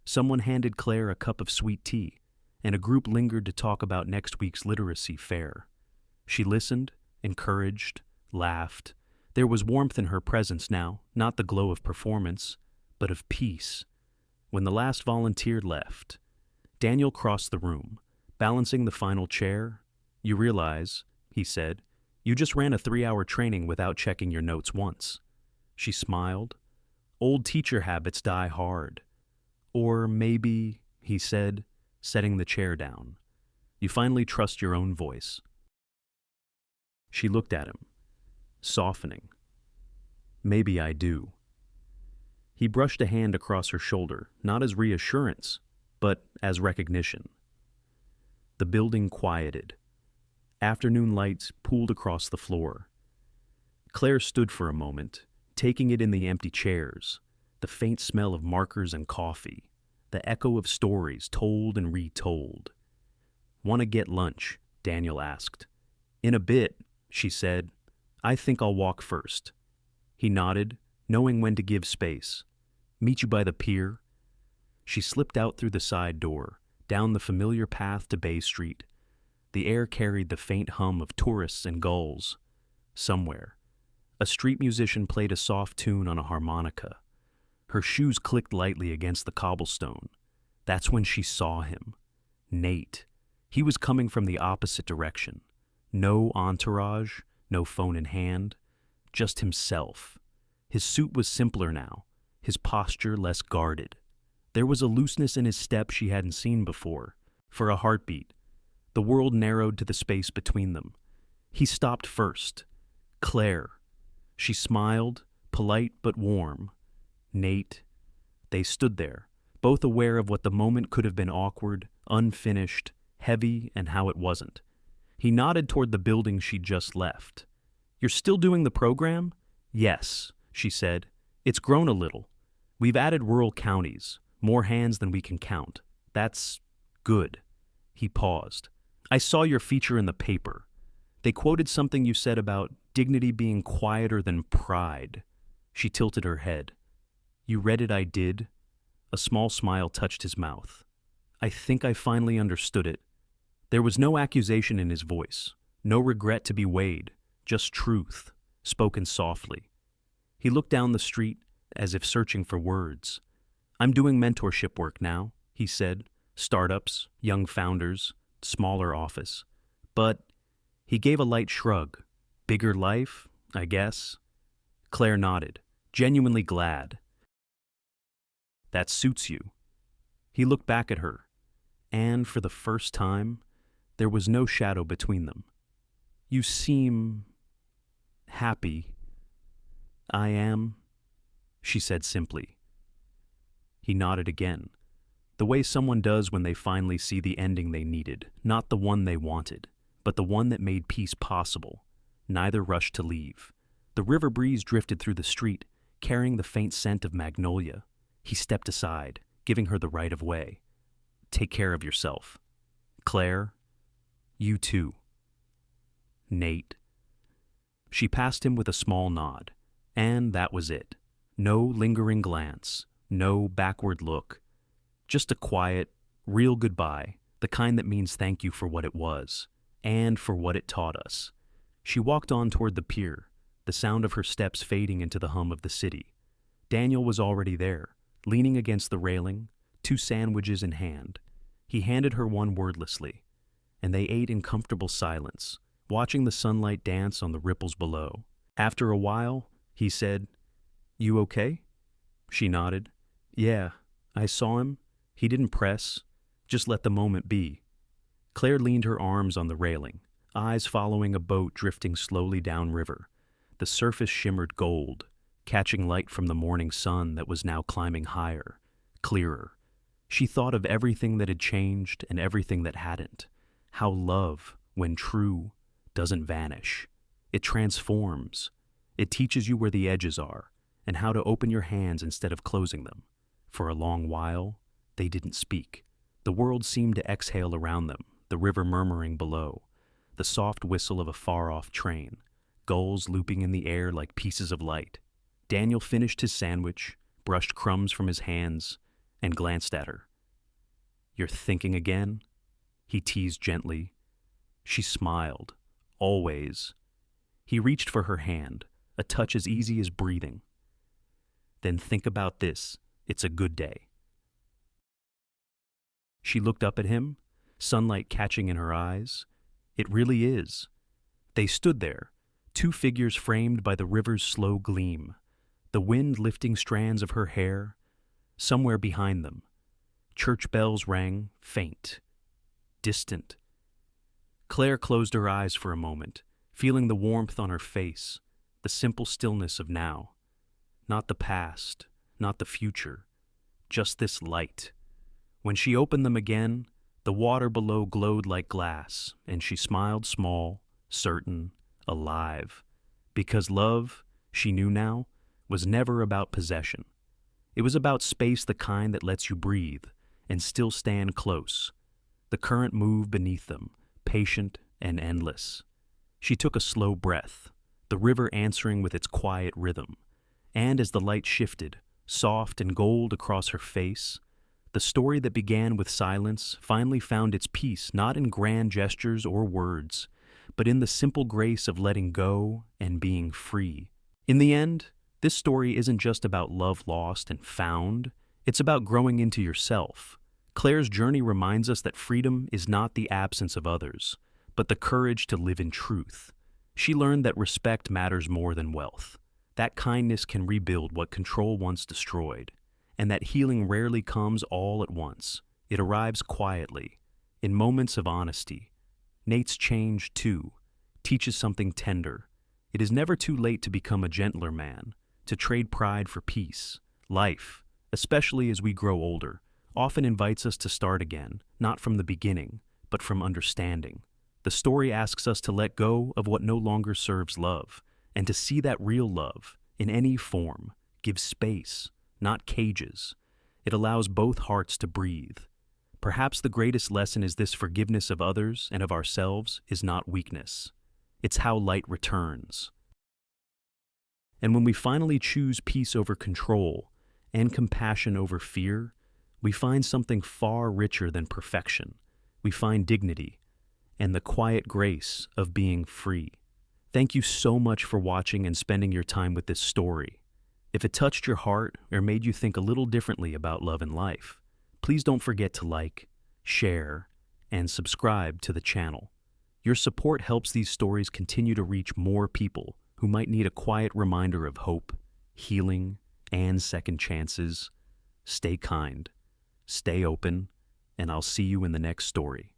Someone handed Claire a cup of sweet tea, and a group lingered to talk about next week's literacy fair. She listened, encouraged, laughed. There was warmth in her presence now, not the glow of performance, but of peace. When the last volunteer left, Daniel crossed the room, balancing the final chair. "You realize," he said, "you just ran a 3-hour training without checking your notes once." She smiled. "Old teacher habits die hard." "Or maybe," he said, setting the chair down, "you finally trust your own voice." She looked at him, softening. "Maybe I do." He brushed a hand across her shoulder, not as reassurance, but as recognition. The building quieted. Afternoon lights pooled across the floor. Claire stood for a moment, taking it in the empty chairs, the faint smell of markers and coffee, the echo of stories told and retold. "Want to get lunch?" Daniel asked. "In a bit," she said. "I think I'll walk first." He nodded, knowing when to give space. "Meet you by the pier." She slipped out through the side door, down the familiar path to Bay Street. The air carried the faint hum of tourists and gulls. Somewhere, a street musician played a soft tune on a harmonica. Her shoes clicked lightly against the cobblestone. That's when she saw him. Nate. He was coming from the opposite direction. No entourage, no phone in hand, just himself. His suit was simpler now, his posture less guarded. There was a looseness in his step she hadn't seen before. For a heartbeat, the world narrowed to the space between them. He stopped first. Claire. She smiled, polite but warm. Nate. They stood there, both aware of what the moment could have been awkward, unfinished, heavy, and how it wasn't. He nodded toward the building she'd just left. "You're still doing the program?" "Yes," she said. "It's grown a little. We've added rural counties, more hands than we can count. That's good." He paused. "I saw your feature in the paper." They quoted something you said about dignity being quieter than pride. She tilted her head. You read it, I did. A small smile touched his mouth. I think I finally understood it. There was no accusation in his voice, no regret to be weighed, just truth, spoken softly. He looked down the street as if searching for words. I'm doing mentorship work now, he said. Startups, young founders, smaller office. But he gave a light shrug. Bigger life, I guess. Claire nodded, genuinely glad. That suits you. He looked back at her, and for the first time, there was no shadow between them. You seem happy. I am, she said simply. He nodded again, the way someone does when they finally see the ending they needed, not the one they wanted, but the one that made peace possible. Neither rushed to leave. The river breeze drifted through the street, carrying the faint scent of magnolia. He stepped aside, giving her the right of way. Take care of yourself. Claire, you too. Nate. She passed him with a small nod, and that was it. No lingering glance, no backward look. Just a quiet, real goodbye, the kind that means thank you for what it was, and for what it taught us. She walked on toward the pier, the sound of her steps fading into the hum of the city. Daniel was already there, leaning against the railing, 2 sandwiches in hand. He handed her one wordlessly, and they ate in comfortable silence, watching the sunlight dance on the ripples below. After a while, he said, You okay? She nodded. Yeah, I saw him. He didn't press, just let the moment be. Claire leaned her arms on the railing, eyes following a boat drifting slowly downriver. The surface shimmered gold, catching light from the morning sun that was now climbing higher, clearer. She thought of everything that had changed and everything that hadn't. How love, when true, doesn't vanish. It transforms. It teaches you where the edges are and how to open your hands instead of closing them. For a long while, they didn't speak. The world seemed to exhale around them, the river murmuring below, the soft whistle of a far-off train, gulls looping in the air like pieces of light. Daniel finished his sandwich, brushed crumbs from his hands, and glanced at her. You're thinking again? He teased gently. She smiled. Always. He reached for her hand, a touch as easy as breathing. Then think about this. It's a good day. She looked up at him, sunlight catching in her eyes. It really is. They stood there, 2 figures framed by the river's slow gleam, the wind lifting strands of her hair. Somewhere behind them, church bells rang, faint, distant. Claire closed her eyes for a moment, feeling the warmth on her face, the simple stillness of now. Not the past, not the future, just this light. When she opened them again, the water below glowed like glass, and she smiled small, certain, alive. Because love, she knew now, was never about possession. It was about space, the kind that lets you breathe and still stand close. The current moved beneath them, patient and endless. She took a slow breath, the river answering with its quiet rhythm. And as the light shifted, soft and gold across her face, the story that began with silence finally found its peace not in grand gestures or words, but in the simple grace of letting go and being free. In the end, this story isn't just about love lost and found, it's about growing into yourself. Claire's journey reminds us that freedom is not the absence of others, but the courage to live in truth. She learned that respect matters more than wealth, that kindness can rebuild what control once destroyed, and that healing rarely comes all at once. It arrives quietly, in moments of honesty. Nate's change, too, teaches something tender. It is never too late to become a gentler man, to trade pride for peace. Life, especially as we grow older, often invites us to start again, not from the beginning, but from understanding. The story asks us to let go of what no longer serves love, and to see that real love, in any form, gives space, not cages. It allows both hearts to breathe. Perhaps the greatest lesson is this: forgiveness of others and of ourselves is not weakness. It's how light returns. And when we finally choose peace over control and compassion over fear, we find something far richer than perfection. We find dignity and the quiet grace of being free. Thank you so much for watching and spending your time with this story. If it touched your heart or made you think a little differently about love and life, please don't forget to like, share, and subscribe to the channel. Your support helps these stories continue to reach more people who might need a quiet reminder of hope, healing, and second chances. Stay kind, stay open, and I'll see you in the next story.